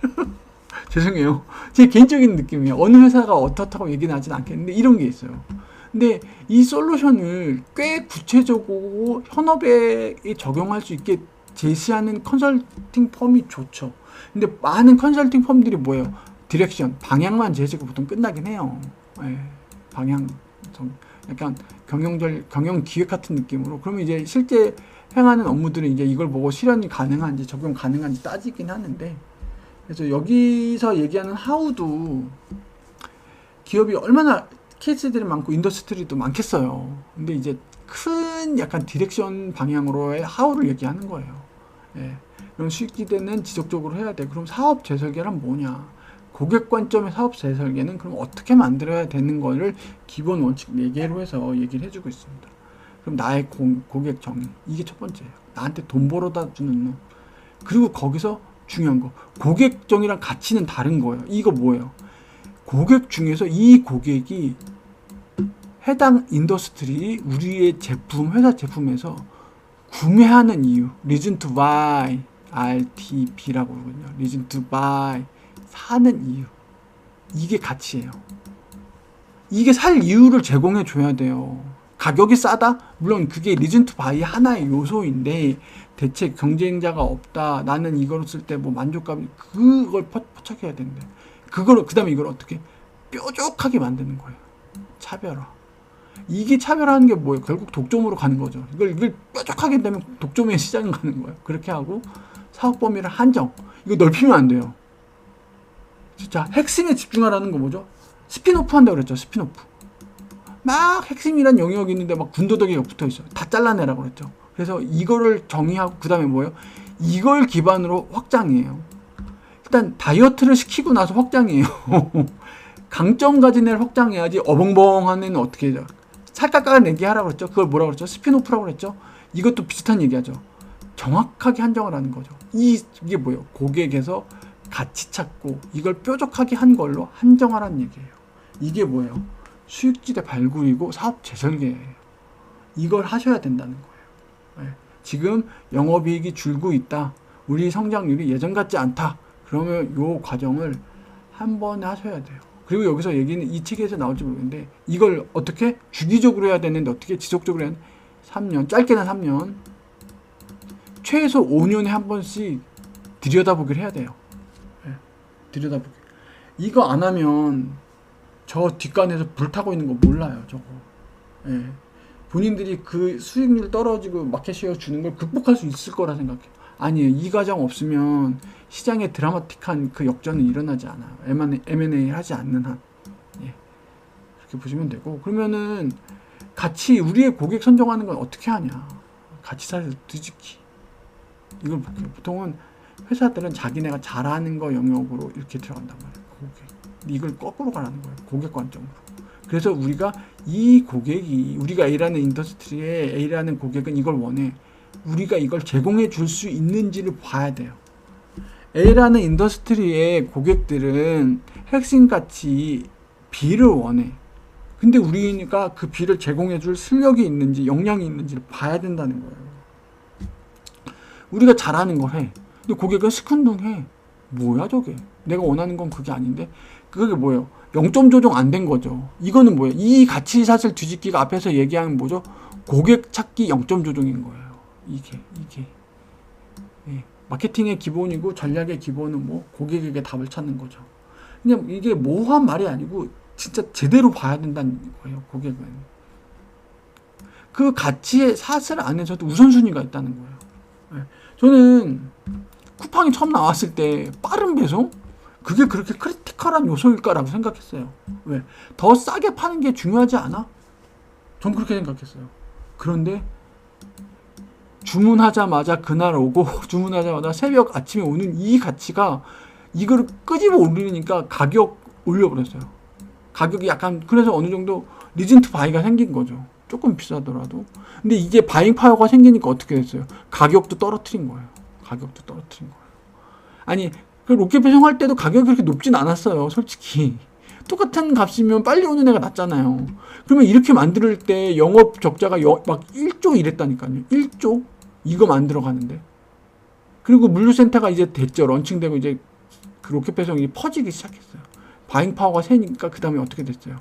죄송해요. 제 개인적인 느낌이에요. 어느 회사가 어떻다고 얘기는 하진 않겠는데 이런 게 있어요. 근데 이 솔루션을 꽤 구체적으로 현업에 적용할 수 있게 제시하는 컨설팅 펌이 좋죠. 근데 많은 컨설팅 펌들이 뭐예요? 디렉션, 방향만 제시고 보통 끝나긴 해요. 예, 방향, 약간 경영 기획 같은 느낌으로. 그러면 이제 실제 행하는 업무들은 이제 이걸 보고 실현이 가능한지 적용 가능한지 따지긴 하는데, 그래서 여기서 얘기하는 하우도 기업이 얼마나 케이스들이 많고 인더스트리도 많겠어요. 근데 이제 큰 약간 디렉션 방향으로의 하우를 얘기하는 거예요. 예. 그럼 수익기대는 지속적으로 해야 돼. 그럼 사업 재설계란 뭐냐? 고객 관점의 사업 재설계는 그럼 어떻게 만들어야 되는 거를 기본 원칙 4개로 해서 얘기를 해주고 있습니다. 그럼 나의 고객 정의. 이게 첫 번째예요. 나한테 돈 벌어다 주는 놈. 그리고 거기서 중요한 거. 고객 정의랑 가치는 다른 거예요. 이거 뭐예요? 고객 중에서 이 고객이 해당 인더스트리, 우리의 제품, 회사 제품에서 구매하는 이유, reason to buy, RTB라고 그러거든요. reason to buy, 사는 이유. 이게 가치예요. 이게 살 이유를 제공해 줘야 돼요. 가격이 싸다? 물론 그게 reason to buy 하나의 요소인데, 대체 경쟁자가 없다, 나는 이걸 쓸 때 뭐 만족감이, 그걸 포착해야 되는데, 그걸, 그 다음에 이걸 어떻게 뾰족하게 만드는 거예요. 차별화. 이게 차별화하는 게 뭐예요? 결국 독점으로 가는 거죠. 이걸 뾰족하게 되면 독점의 시장을 가는 거예요. 그렇게 하고 사업 범위를 한정. 이거 넓히면 안 돼요. 진짜 핵심에 집중하라는 거 뭐죠? 스핀오프 한다고 그랬죠. 스핀오프. 막 핵심이란 영역이 있는데 막 군더더기가 붙어 있어요. 다 잘라내라고 그랬죠. 그래서 이거를 정의하고 그 다음에 뭐예요? 이걸 기반으로 확장이에요. 일단 다이어트를 시키고 나서 확장이에요. 강점 가진 애를 확장해야지. 어벙벙한 애는 어떻게 해요? 살깎아내기 하라고 그랬죠. 그걸 뭐라고 그랬죠? 스피노프라고 그랬죠. 이것도 비슷한 얘기하죠. 정확하게 한정을 하는 거죠. 이게 뭐예요? 고객에서 가치 찾고 이걸 뾰족하게 한 걸로 한정하라는 얘기예요. 이게 뭐예요? 수익지대 발굴이고 사업 재설계예요. 이걸 하셔야 된다는 거예요. 네. 지금 영업이익이 줄고 있다. 우리 성장률이 예전 같지 않다. 그러면 이 과정을 한 번에 하셔야 돼요. 그리고 여기서 얘기는 이 책에서 나올지 모르겠는데 이걸 어떻게 주기적으로 해야 되는데 어떻게 지속적으로 해야 되는데 3년, 짧게는 3년, 최소 5년에 한 번씩 들여다보기를 해야 돼요. 네. 들여다보기. 이거 안 하면 저 뒷간에서 불타고 있는 거 몰라요, 저거. 예. 본인들이 그 수익률 떨어지고 마켓쉐어 주는 걸 극복할 수 있을 거라 생각해요. 아니에요. 이 과정 없으면 시장에 드라마틱한 그 역전은 일어나지 않아요. M&A 하지 않는 한. 예. 그렇게 보시면 되고. 그러면은 같이 우리의 고객 선정하는 건 어떻게 하냐. 가치 사실 뒤집기. 이걸 볼게요. 보통은 회사들은 자기네가 잘하는 거 영역으로 이렇게 들어간단 말이에요. 고객. 이걸 거꾸로 가라는 거예요. 고객 관점으로. 그래서 우리가 이 고객이 우리가 A라는 인더스트리에 A라는 고객은 이걸 원해. 우리가 이걸 제공해 줄 수 있는지를 봐야 돼요. A라는 인더스트리의 고객들은 핵심 가치 B를 원해. 근데 우리가 그 B를 제공해 줄 실력이 있는지 역량이 있는지를 봐야 된다는 거예요. 우리가 잘하는 걸 해. 근데 고객은 시큰둥해. 뭐야 저게? 내가 원하는 건 그게 아닌데? 그게 뭐예요? 0점 조정 안 된 거죠. 이거는 뭐예요? 이 가치사슬 뒤집기가 앞에서 얘기하는 뭐죠? 고객 찾기 0점 조정인 거예요. 이게. 예. 마케팅의 기본이고 전략의 기본은 뭐 고객에게 답을 찾는 거죠. 그냥 이게 모호한 말이 아니고 진짜 제대로 봐야 된다는 거예요. 고객은. 그 가치의 사슬 안에서도 우선순위가 있다는 거예요. 예. 저는 쿠팡이 처음 나왔을 때 빠른 배송? 그게 그렇게 크리티컬한 요소일까라고 생각했어요. 왜? 더 싸게 파는 게 중요하지 않아? 전 그렇게 생각했어요. 그런데 주문하자마자 그날 오고 주문하자마자 새벽 아침에 오는 이 가치가 이거를 끄집어 올리니까 가격 올려버렸어요. 가격이 약간 그래서 어느 정도 리즌트 바이가 생긴 거죠. 조금 비싸더라도. 근데 이게 바잉 파워가 생기니까 어떻게 됐어요? 가격도 떨어뜨린 거예요. 아니 그 로켓 배송할 때도 가격이 그렇게 높진 않았어요. 솔직히 똑같은 값이면 빨리 오는 애가 낫잖아요. 그러면 이렇게 만들 때 영업 적자가 막 1조 이랬다니까요. 1조? 이거 만들어 가는데. 그리고 물류센터가 이제 됐죠. 런칭되고 이제 그 로켓 배송이 퍼지기 시작했어요. 바잉 파워가 세니까 그 다음에 어떻게 됐어요?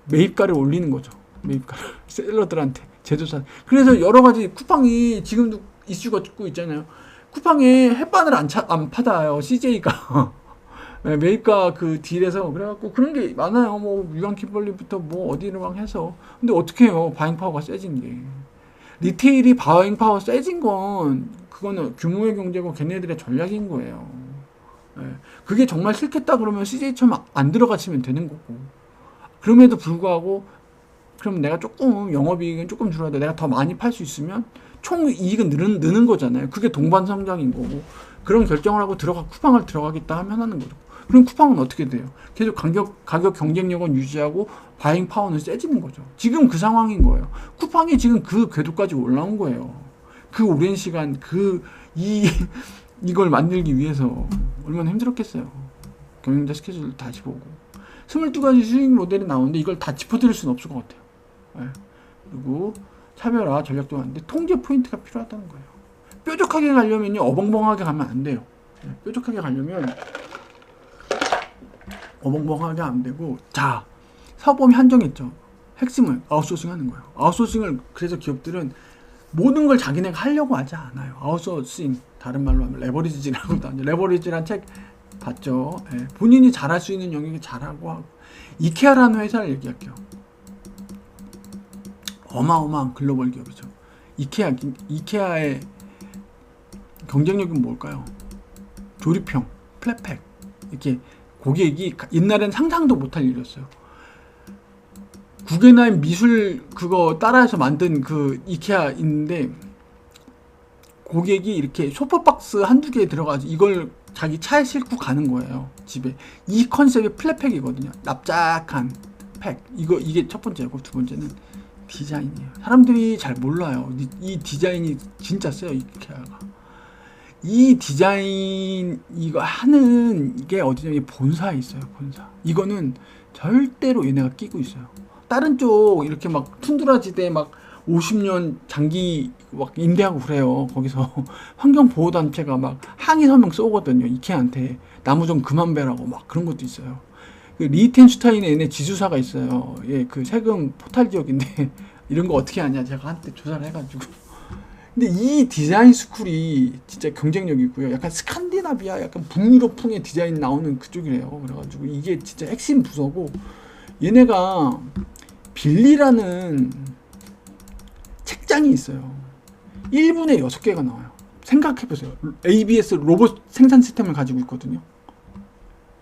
매입가를 올리는 거죠. 매입가를 셀러들한테 제조사. 그래서 여러 가지 쿠팡이 지금도 이슈가 찍고 있잖아요. 쿠팡에 햇반을 안 받아요. CJ가. 네, 매입가 그 딜에서. 그래갖고 그런 게 많아요. 뭐, 유한키벌리부터 뭐 어디를 막 해서. 근데 어떻게 해요? 바잉 파워가 세진 게. 리테일이 바잉 파워 세진 건, 그거는 규모의 경제고 걔네들의 전략인 거예요. 네, 그게 정말 싫겠다 그러면 CJ처럼 안 들어가시면 되는 거고. 그럼에도 불구하고, 그럼 내가 조금, 영업이익은 조금 줄어야 돼. 내가 더 많이 팔 수 있으면, 총 이익은 느는 거잖아요. 그게 동반 성장인 거고. 그런 결정을 하고 쿠팡을 들어가겠다 하면 하는 거죠. 그럼 쿠팡은 어떻게 돼요? 계속 가격 경쟁력은 유지하고 바잉 파워는 세지는 거죠. 지금 그 상황인 거예요. 쿠팡이 지금 그 궤도까지 올라온 거예요. 그 오랜 시간 이걸 만들기 위해서 얼마나 힘들었겠어요. 경영자 스케줄 다시 보고 22가지 수익 모델이 나오는데 이걸 다 짚어드릴 수는 없을 것 같아요. 네. 그리고 차별화 전략도 하는데 통제 포인트가 필요하다는 거예요. 뾰족하게 가려면요, 어벙벙하게 가면 안 돼요. 네, 뾰족하게 가려면 어벙벙하게 안 되고, 자, 사업범위 한정했죠. 핵심을 아웃소싱 하는 거예요. 아웃소싱을 그래서 기업들은 모든 걸 자기네가 하려고 하지 않아요. 아웃소싱, 다른 말로 하면 레버리지라고 하죠. 레버리지란 책 봤죠. 네, 본인이 잘할 수 있는 영역에 잘하고 하고. 이케아라는 회사를 얘기할게요. 어마어마한 글로벌 기업이죠. 이케아의 경쟁력은 뭘까요? 조립형, 플랫팩. 이렇게 고객이 옛날엔 상상도 못할 일이었어요. 구겐하임 미술 그거 따라해서 만든 그 이케아 있는데 고객이 이렇게 소파박스 한두 개 들어가지고 이걸 자기 차에 싣고 가는 거예요. 집에. 이 컨셉의 플랫팩이거든요. 납작한 팩. 이게 첫 번째고 두 번째는 디자인이에요. 사람들이 잘 몰라요. 이 디자인이 진짜 세요. 이케아가. 이 디자인 이거 하는 게 어디냐? 본사에 있어요. 본사. 이거는 절대로 얘네가 끼고 있어요. 다른 쪽 이렇게 막 툰드라지대 막 50년 장기 막 임대하고 그래요. 거기서 환경보호단체가 막 항의 서명 쏘거든요. 이케아한테 나무 좀 그만 베라고 막 그런 것도 있어요. 그 리텐슈타인에 얘네 지주사가 있어요. 예, 그 세금 포탈 지역인데 이런 거 어떻게 하냐 제가 한때 조사를 해가지고. 근데 이 디자인 스쿨이 진짜 경쟁력이 있고요. 약간 스칸디나비아, 약간 북유럽풍의 디자인 나오는 그쪽이래요. 그래가지고 이게 진짜 핵심 부서고 얘네가 빌리라는 책장이 있어요. 1분에 6개가 나와요. 생각해보세요. ABS 로봇 생산 시스템을 가지고 있거든요.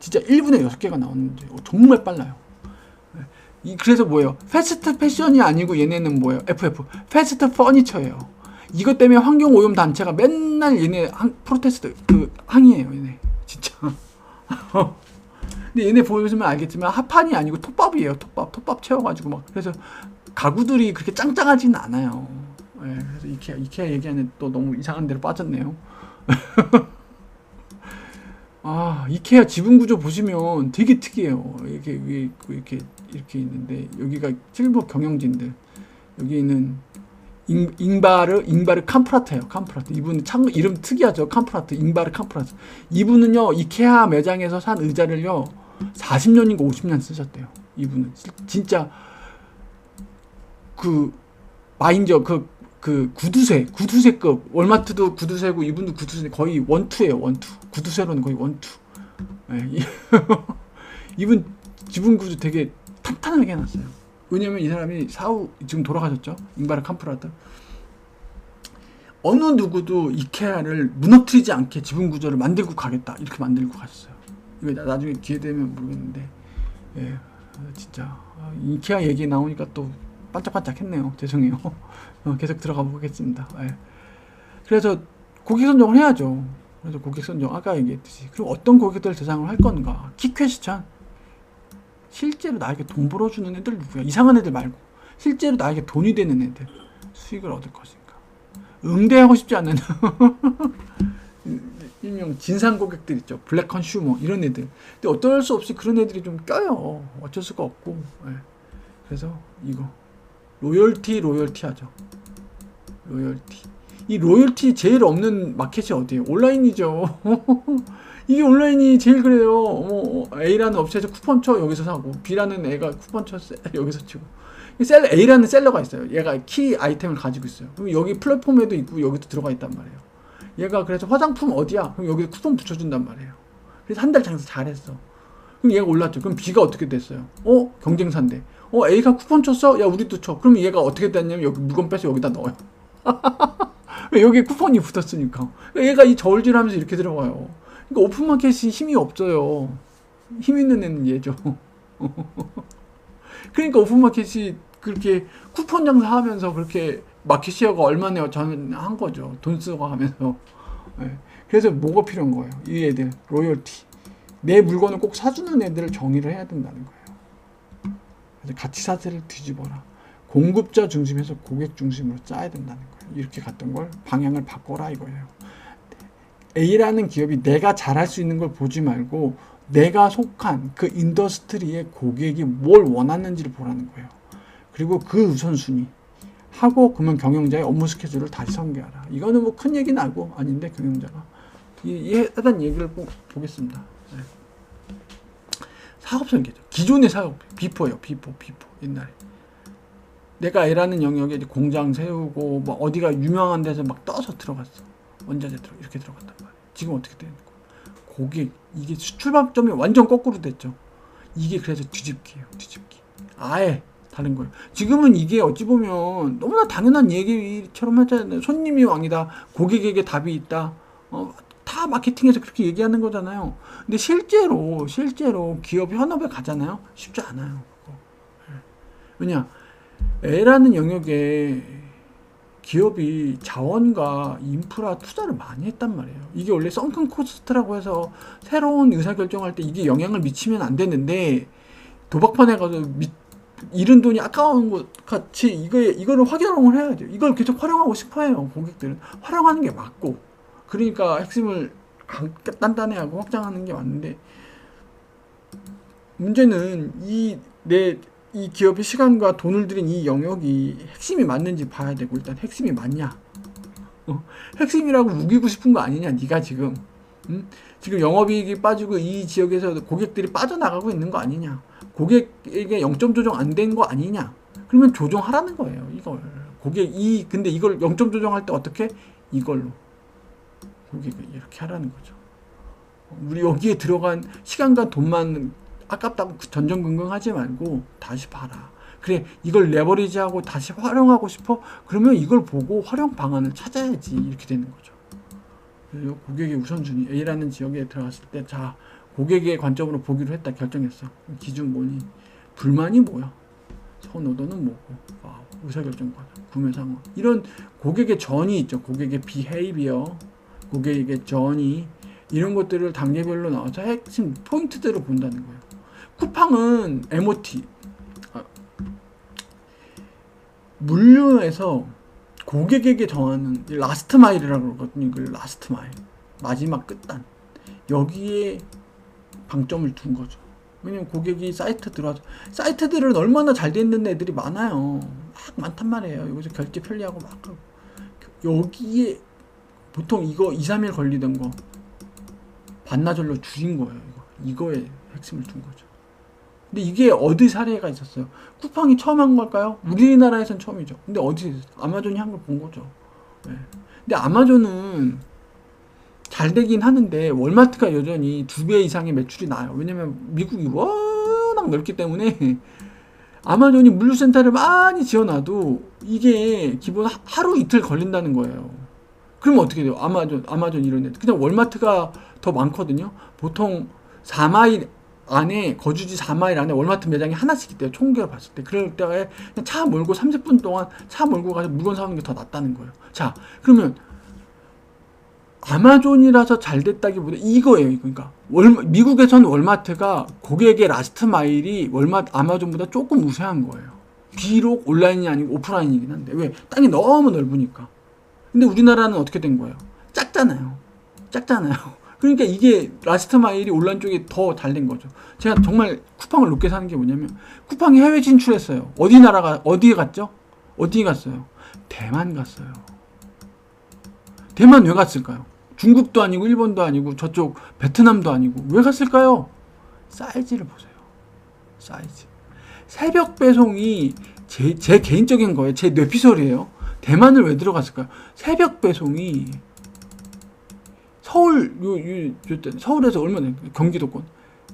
진짜 1분에 6개가 나오는데 정말 빨라요. 그래서 뭐예요? 패스트 패션이 아니고 얘네는 뭐예요? FF 패스트 퍼니처예요. 이것 때문에 환경오염 단체가 맨날 얘네 프로테스트 항의해요. 얘네 진짜. 근데 얘네 보시면 알겠지만 하판이 아니고 톱밥이에요. 톱밥 채워가지고 막. 그래서 가구들이 그렇게 짱짱하지는 않아요. 네, 그래서 이케아 얘기하는 또 너무 이상한 데로 빠졌네요. 아, 이케아 지분 구조 보시면 되게 특이해요. 이렇게 있는데 여기가 실버 경영진들, 여기는 잉바르 캄프라트예요. 캄프라트. 이분 참 이름 특이하죠. 캄프라트. 잉바르 캄프라트. 이분은요 이케아 매장에서 산 의자를요 40년인가 50년 쓰셨대요. 이분은 진짜 그 마인저 그 구두쇠급 월마트도 구두쇠고 이분도 구두쇠 거의 원투예요. 원투. 구두쇠로는 거의 원투. 네. 이분 지분 구조 되게 탄탄하게 해놨어요. 왜냐면 이 사람이 지금 돌아가셨죠. 잉바르 캄프라트. 어느 누구도 이케아를 무너뜨리지 않게 지분 구조를 만들고 가겠다 이렇게 만들고 가셨어요. 이거 나중에 기회 되면 모르겠는데, 예, 진짜 이케아 얘기 나오니까 또 반짝반짝했네요. 죄송해요. 계속 들어가 보겠습니다. 예. 그래서 고객 선정을 해야죠. 그래서 고객 선정 아까 얘기했듯이 그리고 어떤 고객들 대상을 할 건가? 키퀘스천. 실제로 나에게 돈 벌어주는 애들 누구야? 이상한 애들 말고 실제로 나에게 돈이 되는 애들 수익을 얻을 것인가? 응대하고 싶지 않는 일명 진상 고객들 있죠. 블랙 컨슈머 이런 애들. 근데 어쩔 수 없이 그런 애들이 좀 껴요. 어쩔 수가 없고. 예. 그래서 이거 로열티 하죠. 로열티. 이 로열티 제일 없는 마켓이 어디예요? 온라인이죠. 이게 온라인이 제일 그래요. A라는 업체에서 쿠폰 쳐 여기서 사고 B라는 애가 쿠폰 쳐 여기서 치고 A라는 셀러가 있어요. 얘가 키 아이템을 가지고 있어요. 그럼 여기 플랫폼에도 있고 여기도 들어가 있단 말이에요. 얘가 그래서 화장품 어디야? 그럼 여기 쿠폰 붙여준단 말이에요. 그래서 한 달 장사 잘했어. 그럼 얘가 올랐죠. 그럼 B가 어떻게 됐어요? 경쟁사인데. A가 쿠폰 쳤어? 야 우리도 쳐. 그럼 얘가 어떻게 됐냐면 여기 물건 빼서 여기다 넣어요. 여기 쿠폰이 붙었으니까. 얘가 이 저울질하면서 이렇게 들어가요. 그러니까 오픈마켓이 힘이 없어요. 힘 있는 애는 얘죠. 그러니까 오픈마켓이 그렇게 쿠폰 장사하면서 그렇게 마켓 시어가 얼마나 저는 한 거죠. 돈 쓰고 하면서. 네. 그래서 뭐가 필요한 거예요? 이 애들 로열티. 내 물건을 꼭 사주는 애들을 정의를 해야 된다는 거예요. 그래서 가치 사슬을 뒤집어라. 공급자 중심에서 고객 중심으로 짜야 된다는 거예요. 이렇게 갔던 걸 방향을 바꿔라 이거예요. A라는 기업이 내가 잘할 수 있는 걸 보지 말고 내가 속한 그 인더스트리의 고객이 뭘 원하는지를 보라는 거예요. 그리고 그 우선순위 하고 그러면 경영자의 업무 스케줄을 다시 설계하라. 이거는 뭐 큰 얘기는 알고 아닌데 경영자가 일단 얘기를 보겠습니다. 네. 사업 설계죠. 기존의 사업 비포예요. 비포 옛날에 내가 A라는 영역에 이제 공장 세우고 뭐 어디가 유명한 데서 막 떠서 들어갔어. 원자재 이렇게 들어갔단 말이에요. 지금 어떻게 되는 거야? 고객 이게 출발점이 완전 거꾸로 됐죠. 이게 그래서 뒤집기예요. 뒤집기. 아예 다른 거예요. 지금은 이게 어찌 보면 너무나 당연한 얘기처럼 하잖아요. 손님이 왕이다. 고객에게 답이 있다. 다 마케팅에서 그렇게 얘기하는 거잖아요. 근데 실제로 기업 현업에 가잖아요. 쉽지 않아요. 왜냐, A라는 영역에 기업이 자원과 인프라 투자를 많이 했단 말이에요. 이게 원래 선큰 코스트라고 해서 새로운 의사결정할 때 이게 영향을 미치면 안 되는데, 도박판에 가서 잃은 돈이 아까운 것 같이 이거를 활용을 해야 돼요. 이걸 계속 활용하고 싶어 해요. 고객들은 활용하는 게 맞고, 그러니까 핵심을 단단해하고 확장하는 게 맞는데, 문제는 이 기업의 시간과 돈을 들인 이 영역이 핵심이 맞는지 봐야 되고, 일단 핵심이 맞냐? 핵심이라고 우기고 싶은 거 아니냐? 네가 지금 지금 영업이익이 빠지고 이 지역에서 고객들이 빠져나가고 있는 거 아니냐? 고객에게 0점 조정 안 된 거 아니냐? 그러면 조정하라는 거예요. 이걸 근데 이걸 0점 조정할 때 어떻게? 이걸로 고객을 이렇게 하라는 거죠. 우리 여기에 들어간 시간과 돈만 아깝다고 전전긍긍하지 말고 다시 봐라. 그래, 이걸 레버리지하고 다시 활용하고 싶어? 그러면 이걸 보고 활용 방안을 찾아야지. 이렇게 되는 거죠. 그래서 고객의 우선순위 A라는 지역에 들어갔을 때, 자, 고객의 관점으로 보기로 했다, 결정했어. 기준 뭐니? 불만이 뭐야? 선호도는 뭐고? 의사결정 과정, 구매 상황, 이런 고객의 전이 있죠. 고객의 비헤이비어, 고객의 전이, 이런 것들을 단계별로 나와서 핵심 포인트들을 본다는 거예요. 쿠팡은 MOT, 물류에서 고객에게 정하는 라스트 마일이라고 그러거든요. 그 라스트 마일, 마지막 끝단, 여기에 방점을 둔 거죠. 왜냐면 고객이 사이트 들어와서, 사이트들은 얼마나 잘 돼 있는 애들이 많아요. 막 많단 말이에요. 여기서 결제 편리하고 막 하고. 여기에 보통 이거 2-3일 걸리던 거 반나절로 줄인 거예요. 이거에 핵심을 둔 거죠. 근데 이게 어디 사례가 있었어요? 쿠팡이 처음 한 걸까요? 우리나라에선 처음이죠. 근데 어디 아마존이 한 걸 본 거죠. 네. 근데 아마존은 잘 되긴 하는데 월마트가 여전히 2배 이상의 매출이 나요. 왜냐면 미국이 워낙 넓기 때문에 아마존이 물류센터를 많이 지어놔도 이게 기본 하루 이틀 걸린다는 거예요. 그러면 어떻게 돼요? 아마존 이런 데 그냥 월마트가 더 많거든요. 보통 4마일 안에, 거주지 4마일 안에 월마트 매장이 하나씩 있대요. 총결 봤을 때. 그럴 때 그냥 차 몰고 30분 동안 차 몰고 가서 물건 사오는 게 더 낫다는 거예요. 자, 그러면 아마존이라서 잘 됐다기보다 이거예요. 그러니까 미국에선 월마트가 고객의 라스트 마일이 아마존보다 조금 우세한 거예요. 비록 온라인이 아니고 오프라인이긴 한데, 왜? 땅이 너무 넓으니까. 근데 우리나라는 어떻게 된 거예요? 작잖아요. 그러니까 이게 라스트 마일이 온라인 쪽에 더 잘 된 거죠. 제가 정말 쿠팡을 높게 사는 게 뭐냐면, 쿠팡이 해외 진출했어요. 어디에 갔죠? 어디 갔어요? 대만 갔어요. 대만 왜 갔을까요? 중국도 아니고 일본도 아니고 저쪽 베트남도 아니고 왜 갔을까요? 사이즈를 보세요. 사이즈. 새벽 배송이 제 개인적인 거예요. 제 뇌피셜이에요. 대만을 왜 들어갔을까요? 새벽 배송이 서울에서 얼마나, 경기도권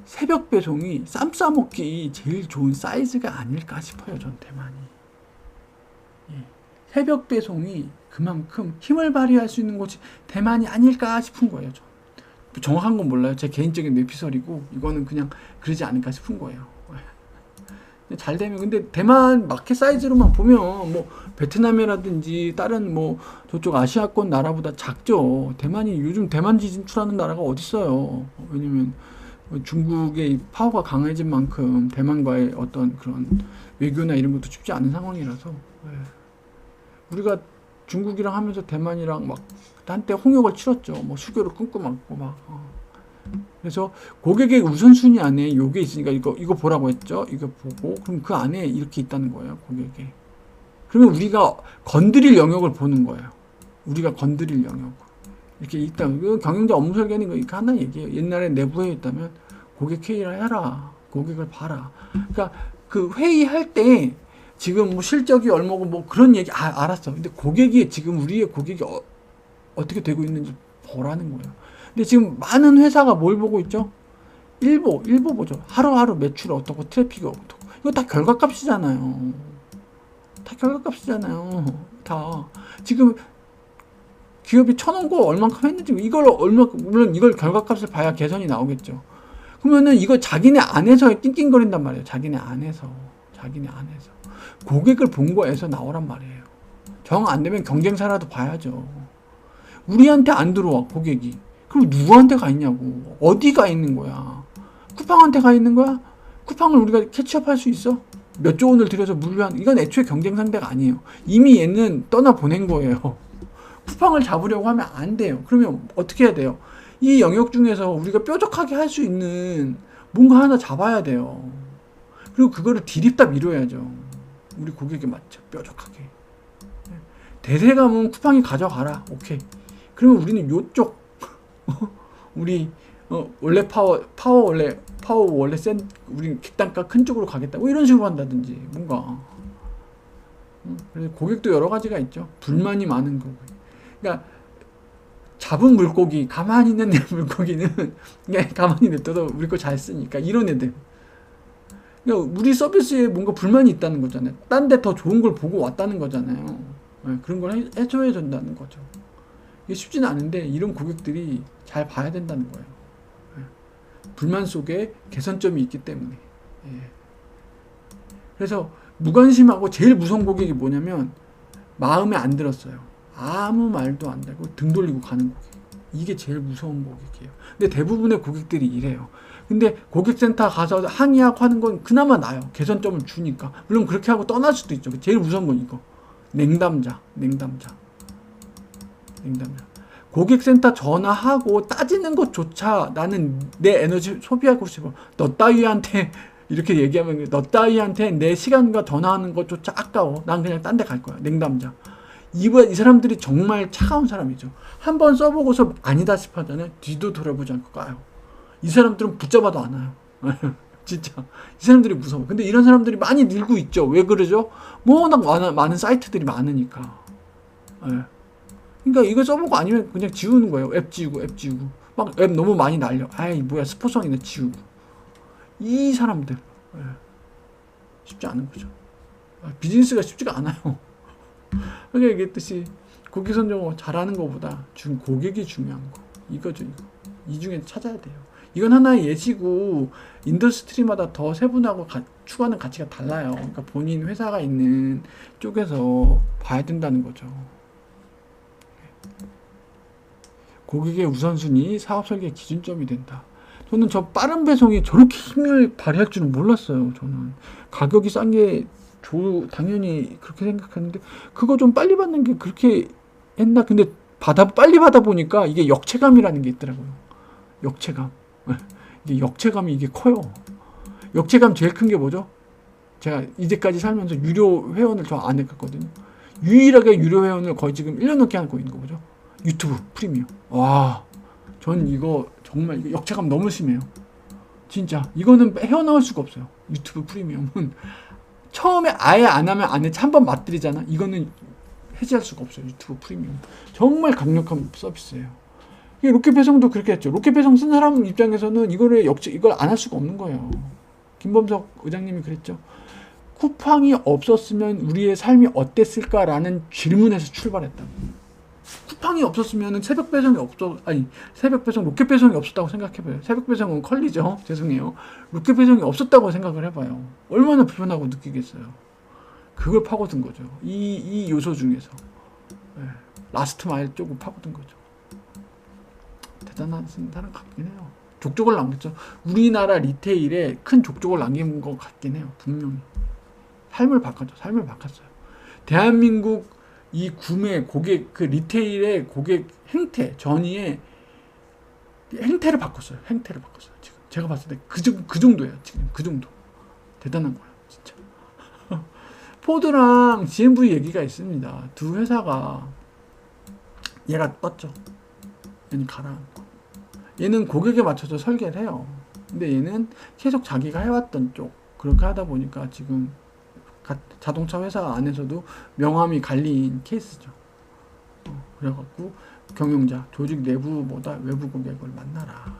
새벽 배송이 쌈 싸먹기 제일 좋은 사이즈가 아닐까 싶어요. 전 대만이. 새벽 배송이 그만큼 힘을 발휘할 수 있는 곳이 대만이 아닐까 싶은 거예요. 정확한 건 몰라요. 제 개인적인 뇌피셜이고, 이거는 그냥 그러지 않을까 싶은 거예요. 잘 되면, 근데 대만 마켓 사이즈로만 보면 뭐 베트남이라든지 다른 뭐 저쪽 아시아권 나라보다 작죠. 대만이 요즘 대만지 진출하는 나라가 어딨어요. 왜냐면 중국의 파워가 강해진 만큼 대만과의 어떤 그런 외교나 이런 것도 쉽지 않은 상황이라서, 우리가 중국이랑 하면서 대만이랑 막 한때 홍역을 치렀죠. 뭐 수교를 끊고 막. 그래서 고객의 우선순위 안에 요게 있으니까 이거 보라고 했죠. 이거 보고, 그럼 그 안에 이렇게 있다는 거예요. 고객에. 그러면 우리가 건드릴 영역을 보는 거예요. 우리가 건드릴 영역. 이렇게 있다. 경영자 업무 설계는 이렇게 하나 얘기해요. 옛날에 내부에 있다면 고객 회의를 해라. 고객을 봐라. 그러니까 그 회의할 때 지금 뭐 실적이 얼마고 뭐 그런 얘기 알았어. 근데 고객이 지금 우리의 고객이 어떻게 되고 있는지 보라는 거예요. 근데 지금 많은 회사가 뭘 보고 있죠? 일보 보죠. 하루하루 매출이 어떻고 트래픽이 어떻고. 이거 다 결과값이잖아요. 다 지금 기업이 1,000원 거 얼만큼 했는지, 물론 이걸 결과값을 봐야 개선이 나오겠죠. 그러면은 이거 자기네 안에서 낑낑거린단 말이에요. 자기네 안에서 자기네 안에서. 고객을 본거에서 나오란 말이에요. 정 안 되면 경쟁사라도 봐야죠. 우리한테 안 들어와, 고객이. 그럼 누구한테 가 있냐고. 어디가 있는 거야. 쿠팡한테 가 있는 거야? 쿠팡을 우리가 캐치업 할 수 있어? 몇 조 원을 들여서 물류한, 이건 애초에 경쟁 상대가 아니에요. 이미 얘는 떠나보낸 거예요. 쿠팡을 잡으려고 하면 안 돼요. 그러면 어떻게 해야 돼요? 이 영역 중에서 우리가 뾰족하게 할 수 있는 뭔가 하나 잡아야 돼요. 그리고 그거를 디립다 밀어야죠. 우리 고객에 맞죠. 뾰족하게. 대세감은 쿠팡이 가져가라. 오케이. 그러면 우리는 요쪽 우리 원래 파워 원래 센 우리 객단가 큰 쪽으로 가겠다. 뭐 이런 식으로 한다든지 뭔가. 그래서 고객도 여러 가지가 있죠. 불만이 많은 고객. 그러니까 잡은 물고기, 가만히 있는 내 물고기는 그냥 가만히 냅둬도 우리 거 잘 쓰니까 이런 애들. 그러니까 우리 서비스에 뭔가 불만이 있다는 거잖아요. 딴 데 더 좋은 걸 보고 왔다는 거잖아요. 그런 걸 해줘야 된다는 거죠. 이게 쉽지는 않은데 이런 고객들이 잘 봐야 된다는 거예요. 불만 속에 개선점이 있기 때문에. 그래서 무관심하고 제일 무서운 고객이 뭐냐면 마음에 안 들었어요. 아무 말도 안 되고 등 돌리고 가는 고객. 이게 제일 무서운 고객이에요. 근데 대부분의 고객들이 이래요. 근데 고객센터 가서 항의하고 하는 건 그나마 나아요. 개선점을 주니까. 물론 그렇게 하고 떠날 수도 있죠. 제일 무서운 건 이거. 냉담자. 고객센터 전화하고 따지는 것조차 나는 내 에너지 소비하고 싶어. 너 따위한테 이렇게 얘기하면 너 따위한테 내 시간과 전화하는 것조차 아까워. 난 그냥 딴 데 갈 거야. 냉담자. 이 사람들이 정말 차가운 사람이죠. 한번 써보고서 아니다 싶어하잖아요. 뒤도 돌아보지 않고 가요. 이 사람들은 붙잡아도 안 와요. 진짜 이 사람들이 무서워. 근데 이런 사람들이 많이 늘고 있죠. 왜 그러죠? 워낙 많은 사이트들이 많으니까. 그러니까 이거 써보고 아니면 그냥 지우는 거예요. 앱 지우고 막 앱 너무 많이 날려. 아이 뭐야 스포성이네 지우고. 이 사람들 쉽지 않은 거죠. 비즈니스가 쉽지가 않아요. 그러니까 얘기했듯이 고객 선정 잘하는 것보다 고객이 중요한 거. 이거죠. 이 중에 찾아야 돼요. 이건 하나의 예시고 인더스트리마다 더 세분하고 추구하는 가치가 달라요. 그러니까 본인 회사가 있는 쪽에서 봐야 된다는 거죠. 고객의 우선순위 사업 설계 기준점이 된다. 저는 저 빠른 배송이 저렇게 힘을 발휘할 줄은 몰랐어요. 저는 가격이 싼 게 당연히 그렇게 생각했는데 그거 좀 빨리 받는 게 그렇게 했나? 근데 빨리 받아보니까 이게 역체감이라는 게 있더라고요. 역체감. 이게 역체감이 이게 커요. 역체감 제일 큰 게 뭐죠? 제가 이제까지 살면서 유료 회원을 저 안 했거든요. 유일하게 유료 회원을 거의 지금 1년 넘게 하고 있는 거 보죠. 유튜브 프리미엄. 와, 전 이거 정말 역체감 너무 심해요. 진짜 이거는 헤어나올 수가 없어요. 유튜브 프리미엄은 처음에 아예 안 하면 안 해. 한 번 맛들이잖아. 이거는 해지할 수가 없어요. 유튜브 프리미엄. 정말 강력한 서비스예요. 로켓 배송도 그렇게 했죠. 로켓 배송 쓴 사람 입장에서는 이걸 안 할 수가 없는 거예요. 김범석 의장님이 그랬죠. 쿠팡이 없었으면 우리의 삶이 어땠을까라는 질문에서 출발했다고. 쿠팡이 없었으면 새벽 배송이 로켓 배송이 없었다고 생각해봐요. 새벽 배송은 컬리죠. 죄송해요. 로켓 배송이 없었다고 생각을 해봐요. 얼마나 불편하고 느끼겠어요. 그걸 파고든 거죠. 이 요소 중에서. 라스트 마일 쪽을 파고든 거죠. 대단한 사람 같긴 해요. 족적을 남겼죠. 우리나라 리테일에 큰 족적을 남긴 것 같긴 해요. 분명히. 삶을 바꿨어요. 대한민국 이 구매 고객 리테일의 고객 행태 전이의 행태를 바꿨어요. 지금 제가 봤을 때 그 정도예요. 지금 그 정도. 대단한 거예요. 진짜. 포드랑 GMV 얘기가 있습니다. 두 회사가 얘가 떴죠. 얘는 가라앉고. 얘는 고객에 맞춰서 설계를 해요. 근데 얘는 계속 자기가 해왔던 쪽 그렇게 하다 보니까 지금 자동차 회사 안에서도 명함이 갈린 케이스죠. 그래갖고 경영자 조직 내부보다 외부 고객을 만나라.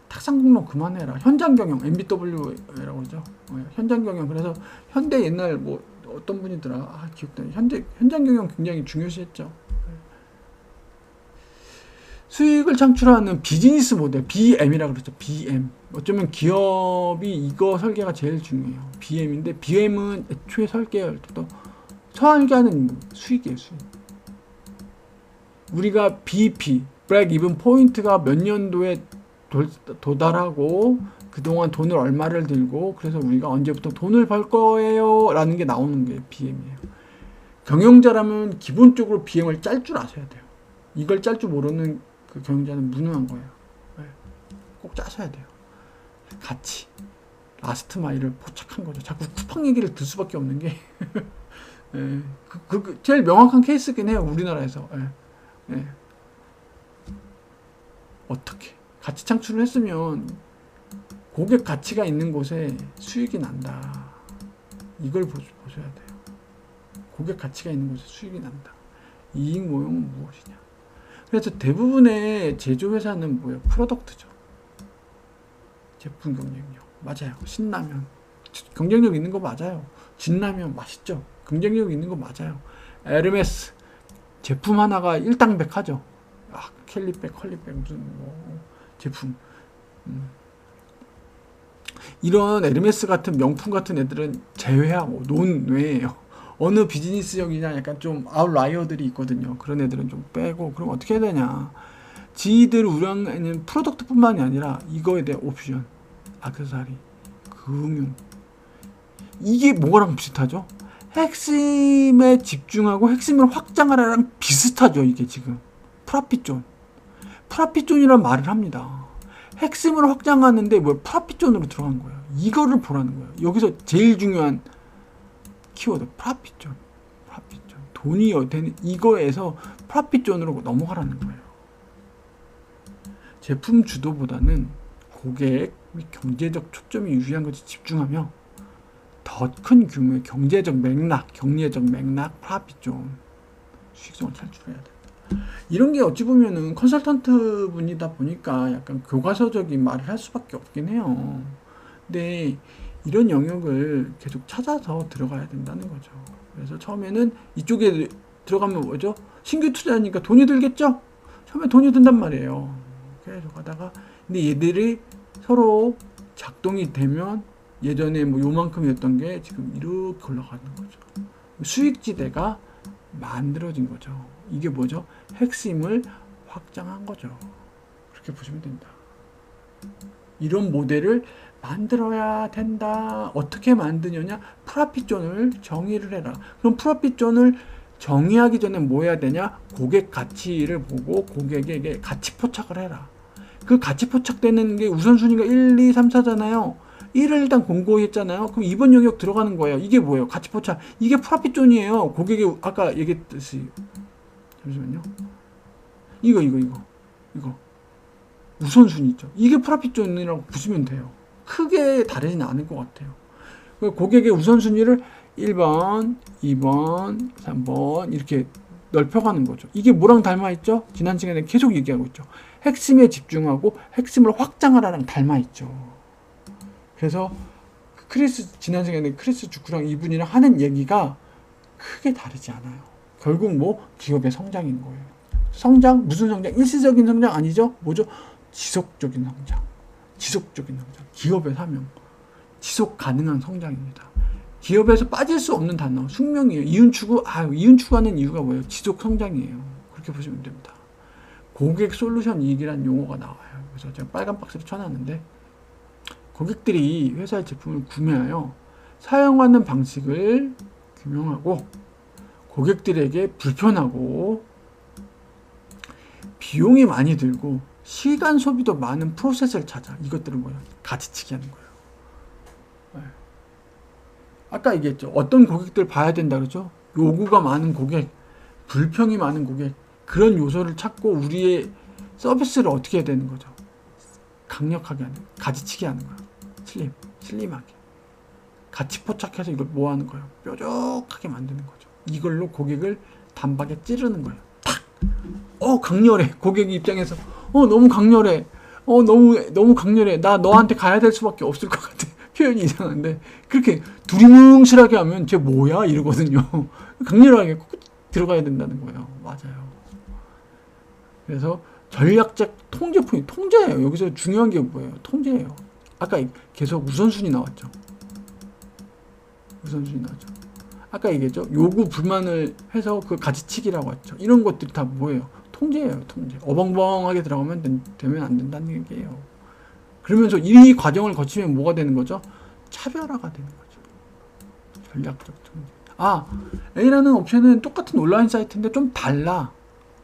탁상 공론 그만해라. 현장 경영 MBW라고 그러죠. 현장 경영. 그래서 현대 옛날 뭐 어떤 분이더라. 기억나요. 현장 경영 굉장히 중요시했죠. 수익을 창출하는 비즈니스 모델, BM이라고 그러죠. BM. 어쩌면 기업이 이거 설계가 제일 중요해요. BM인데 BM은 애초에 설계할 때도 설계하는 수익이에요. 수익. 우리가 BEP, 브레이크 이븐 포인트가 몇 년도에 도달하고 그동안 돈을 얼마를 들고 그래서 우리가 언제부터 돈을 벌 거예요 라는 게 나오는 게 BM이에요. 경영자라면 기본적으로 BM을 짤 줄 아셔야 돼요. 이걸 짤 줄 모르는 그 경영자는 무능한 거예요. 네. 꼭 짜셔야 돼요. 같이 라스트 마일을 포착한 거죠. 자꾸 쿠팡 얘기를 들 수밖에 없는 게 네. 제일 명확한 케이스긴 해요. 우리나라에서. 네. 네. 어떻게 가치 창출을 했으면 고객 가치가 있는 곳에 수익이 난다. 이걸 보셔야 돼요. 고객 가치가 있는 곳에 수익이 난다. 이익 모형은 무엇이냐. 그래서 대부분의 제조회사는 뭐예요? 프로덕트죠. 제품 경쟁력. 맞아요. 신라면. 경쟁력 있는 거 맞아요. 진라면 맛있죠. 경쟁력 있는 거 맞아요. 에르메스. 제품 하나가 일당백하죠. 아, 캘리백, 컬리백 무슨 뭐 제품. 이런 에르메스 같은 명품 같은 애들은 제외하고 논외예요. 어느 비즈니스적이냐 약간 좀 아웃라이어들이 있거든요. 그런 애들은 좀 빼고. 그럼 어떻게 해야 되냐. 지들 우량에는 프로덕트뿐만이 아니라 이거에 대한 옵션, 액세서리, 금융. 이게 뭐랑 비슷하죠? 핵심에 집중하고 핵심을 확장하라랑 비슷하죠. 이게 지금 프라핏존. 프라핏존이란 말을 합니다. 핵심을 확장하는데 뭐 프라핏존으로 들어간 거예요. 이거를 보라는 거예요. 여기서 제일 중요한 키워드 프라핏존. 프라핏존. 돈이 되는 이거에서 프라핏존으로 넘어가라는 거예요. 제품 주도보다는 고객 및 경제적 초점이 유리한 것에 집중하며 더 큰 규모의 경제적 맥락, 경제적 맥락, 프라핏존 수익성을 창출해야 돼. 이런 게 어찌 보면은 컨설턴트 분이다 보니까 약간 교과서적인 말을 할 수밖에 없긴 해요. 근데 이런 영역을 계속 찾아서 들어가야 된다는 거죠. 그래서 처음에는 이쪽에 들어가면 뭐죠? 신규 투자니까 돈이 들겠죠? 처음에 돈이 든단 말이에요. 계속 하다가 근데 얘들이 서로 작동이 되면 예전에 뭐 요만큼이었던 게 지금 이렇게 올라가는 거죠. 수익지대가 만들어진 거죠. 이게 뭐죠? 핵심을 확장한 거죠. 그렇게 보시면 됩니다. 이런 모델을 만들어야 된다. 어떻게 만드느냐? 프라핏존을 정의를 해라. 그럼 프라핏존을 정의하기 전에 뭐 해야 되냐? 고객 가치를 보고 고객에게 가치 포착을 해라. 그 가치 포착되는 게 우선순위가 1, 2, 3, 4잖아요. 1을 일단 공고히 했잖아요. 그럼 2번 영역 들어가는 거예요. 이게 뭐예요? 가치 포착. 이게 프라핏존이에요. 고객이 아까 얘기했듯이. 잠시만요. 이거. 우선순위 있죠. 이게 프라핏존이라고 보시면 돼요. 크게 다르진 않을 것 같아요. 고객의 우선순위를 1번, 2번, 3번 이렇게 넓혀가는 거죠. 이게 뭐랑 닮아있죠? 지난 시간에 계속 얘기하고 있죠. 핵심에 집중하고 핵심을 확장하라랑 닮아있죠. 그래서 지난 시간에 크리스 주크랑 이분이랑 하는 얘기가 크게 다르지 않아요. 결국 뭐 기업의 성장인 거예요. 성장? 무슨 성장? 일시적인 성장 아니죠? 뭐죠? 지속적인 성장. 지속적인 성장. 기업의 사명. 지속 가능한 성장입니다. 기업에서 빠질 수 없는 단어. 숙명이에요. 이윤 추구하는 이유가 뭐예요? 지속 성장이에요. 그렇게 보시면 됩니다. 고객 솔루션 이익이라는 용어가 나와요. 그래서 제가 빨간 박스를 쳐놨는데 고객들이 회사의 제품을 구매하여 사용하는 방식을 규명하고 고객들에게 불편하고 비용이 많이 들고 시간 소비도 많은 프로세스를 찾아. 이것들은 뭐예요? 가지치기 하는 거예요. 네. 아까 얘기했죠. 어떤 고객들 봐야 된다 그러죠? 요구가 많은 고객, 불평이 많은 고객, 그런 요소를 찾고 우리의 서비스를 어떻게 해야 되는 거죠? 강력하게 하는, 가지치기 하는 거예요. 슬림하게. 가치 포착해서 이걸 뭐 하는 거예요? 뾰족하게 만드는 거죠. 이걸로 고객을 단박에 찌르는 거예요. 탁! 강렬해. 고객 입장에서 너무 강렬해. 너무 강렬해. 나 너한테 가야 될 수밖에 없을 것 같아. 표현이 이상한데 그렇게 두리뭉실하게 하면 쟤 뭐야? 이러거든요. 강렬하게 꼭 들어가야 된다는 거예요. 맞아요. 그래서 전략적 통제 포인트, 통제예요. 여기서 중요한 게 뭐예요? 통제예요. 아까 계속 우선순위 나왔죠. 우선순위 나왔죠. 아까 얘기했죠. 요구 불만을 해서 그 가지치기라고 했죠. 이런 것들이 다 뭐예요? 통제예요. 통제. 어벙벙하게 들어가면 되면 안 된다는 얘기예요. 그러면서 이 과정을 거치면 뭐가 되는 거죠? 차별화가 되는 거죠. 전략적 통제. 아, A라는 업체는 똑같은 온라인 사이트인데 좀 달라.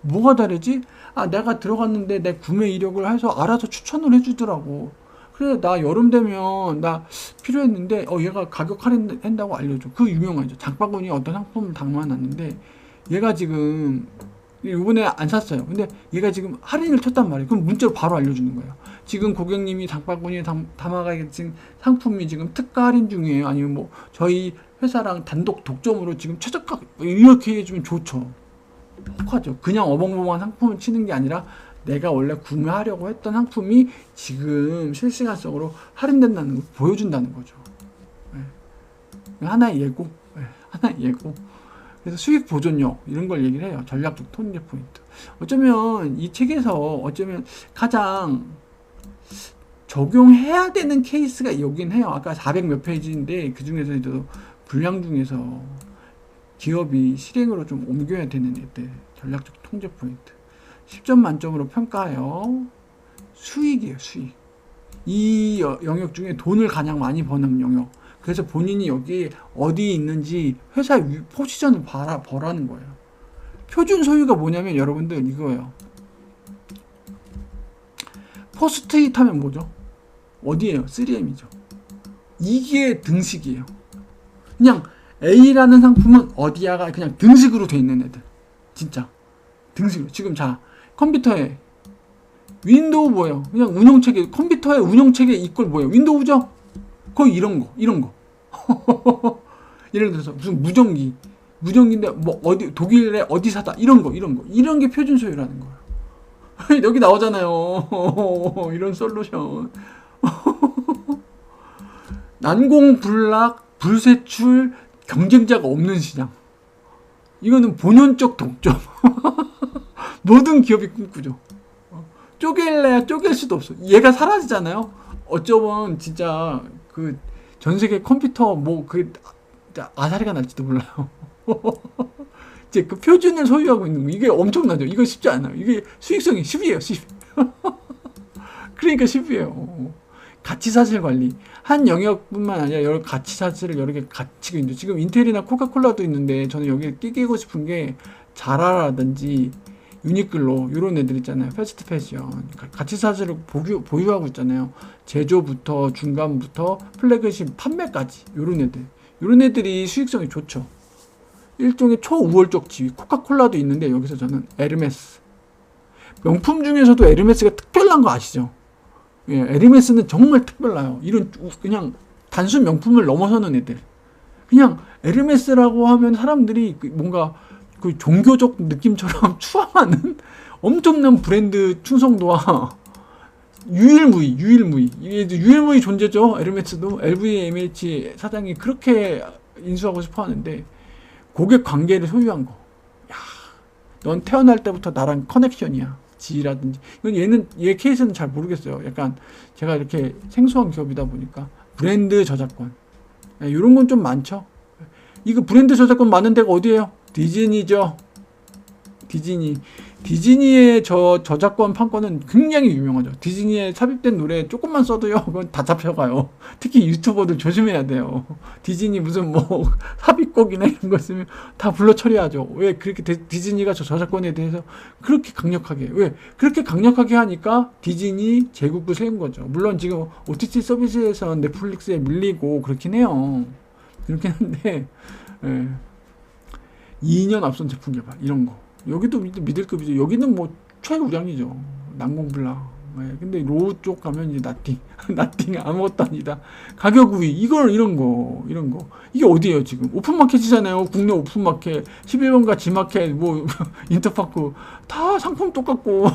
뭐가 다르지? 아, 내가 들어갔는데 내 구매 이력을 해서 알아서 추천을 해주더라고. 그래, 나 여름 되면 나 필요했는데 얘가 가격 할인한다고 알려줘. 그 유명하죠. 장바구니에 어떤 상품을 담아놨는데 얘가 지금 이번에 안 샀어요. 근데 얘가 지금 할인을 쳤단 말이에요. 그럼 문자로 바로 알려주는 거예요. 지금 고객님이 장바구니에 담아가신 상품이 지금 특가 할인 중이에요. 아니면 뭐 저희 회사랑 단독 독점으로 지금 최저가 이렇게 해주면 좋죠. 혹하죠. 그냥 어벙벙한 상품을 치는 게 아니라 내가 원래 구매하려고 했던 상품이 지금 실시간적으로 할인된다는 걸 보여준다는 거죠. 네. 하나의 예고. 네. 하나의 예고. 그래서 수익 보존력 이런 걸 얘기를 해요. 전략적 통제 포인트. 어쩌면 이 책에서 어쩌면 가장 적용해야 되는 케이스가 여긴 해요. 아까 400 몇 페이지인데 그 중에서도 분량 중에서 기업이 실행으로 좀 옮겨야 되는 애들 전략적 통제 포인트 10점 만점으로 평가해요. 수익이에요. 수익. 이 영역 중에 돈을 가장 많이 버는 영역. 그래서 본인이 여기 어디에 있는지 회사 포지션을 보라는 거예요. 표준 소유가 뭐냐면 여러분들 이거예요. 포스트잇 하면 뭐죠? 어디에요? 3M이죠. 이게 등식이에요. 그냥 A라는 상품은 어디야가 그냥 등식으로 돼 있는 애들. 진짜 등식으로. 지금 자 컴퓨터에 윈도우 뭐예요? 그냥 운영체계 컴퓨터의 운영체계 이꼴 뭐예요? 윈도우죠? 거의 이런 거 예를 들어서 무슨 무전기인데 뭐 어디 독일에 어디 사다 이런 게 표준 소유라는 거예요. 여기 나오잖아요. 이런 솔루션. 난공불락 불세출 경쟁자가 없는 시장. 이거는 본연적 독점. 모든 기업이 꿈꾸죠. 쪼갤래야 쪼갤 수도 없어. 얘가 사라지잖아요. 어쩌면 진짜 그 전 세계 컴퓨터 뭐 그 아사리가 날지도 몰라요. 이제 그 표준을 소유하고 있는 거 이게 엄청나죠. 이거 쉽지 않아요. 이게 수익성이 10이에요. 10. 그러니까 10이에요. 가치사실 관리. 한 영역뿐만 아니라 여러 가치사실을 여러 개 갖추고 있는데 지금 인텔이나 코카콜라도 있는데 저는 여기 끼고 싶은 게 자라라든지 유니클로 이런 애들 있잖아요. 패스트 패션 가치사실을 보유하고 있잖아요. 제조부터 중간부터 플래그십 판매까지 이런 애들이 수익성이 좋죠. 일종의 초우월적 지위. 코카콜라도 있는데 여기서 저는 에르메스 명품 중에서도 에르메스가 특별한 거 아시죠? 예, 에르메스는 정말 특별해요. 이런 그냥 단순 명품을 넘어서는 애들. 그냥 에르메스라고 하면 사람들이 뭔가 그 종교적 느낌처럼 추앙하는 엄청난 브랜드 충성도와 유일무이 존재죠. 에르메스도 LVMH 사장이 그렇게 인수하고 싶어 하는데 고객 관계를 소유한 거. 야, 넌 태어날 때부터 나랑 커넥션이야. 지라든지. 이건 얘 케이스는 잘 모르겠어요. 약간 제가 이렇게 생소한 기업이다 보니까 브랜드 저작권. 이런 건 좀 많죠. 이거 브랜드 저작권 많은 데가 어디예요? 디즈니죠. 디즈니의 저작권 판권은 굉장히 유명하죠. 디즈니에 삽입된 노래 조금만 써도요, 그건 다 잡혀가요. 특히 유튜버들 조심해야 돼요. 디즈니 무슨 뭐 삽입곡이나 이런 거 쓰면 다 불러 처리하죠. 왜 그렇게 디즈니가 저 저작권에 대해서 그렇게 강력하게, 왜 그렇게 강력하게 하니까 디즈니 제국을 세운 거죠. 물론 지금 OTT 서비스에서 넷플릭스에 밀리고 그렇긴 해요. 그렇긴 한데, 예. 2년 앞선 제품 개발 이런 거 여기도 미들급이죠. 여기는 뭐 최우량이죠. 난공불락. 네. 근데 로우 쪽 가면 이제 나띵 아무것도 아니다. 가격 우위 이런 거 이게 어디예요 지금? 오픈마켓이잖아요. 국내 오픈마켓 11번가 지마켓 뭐 인터파크 다 상품 똑같고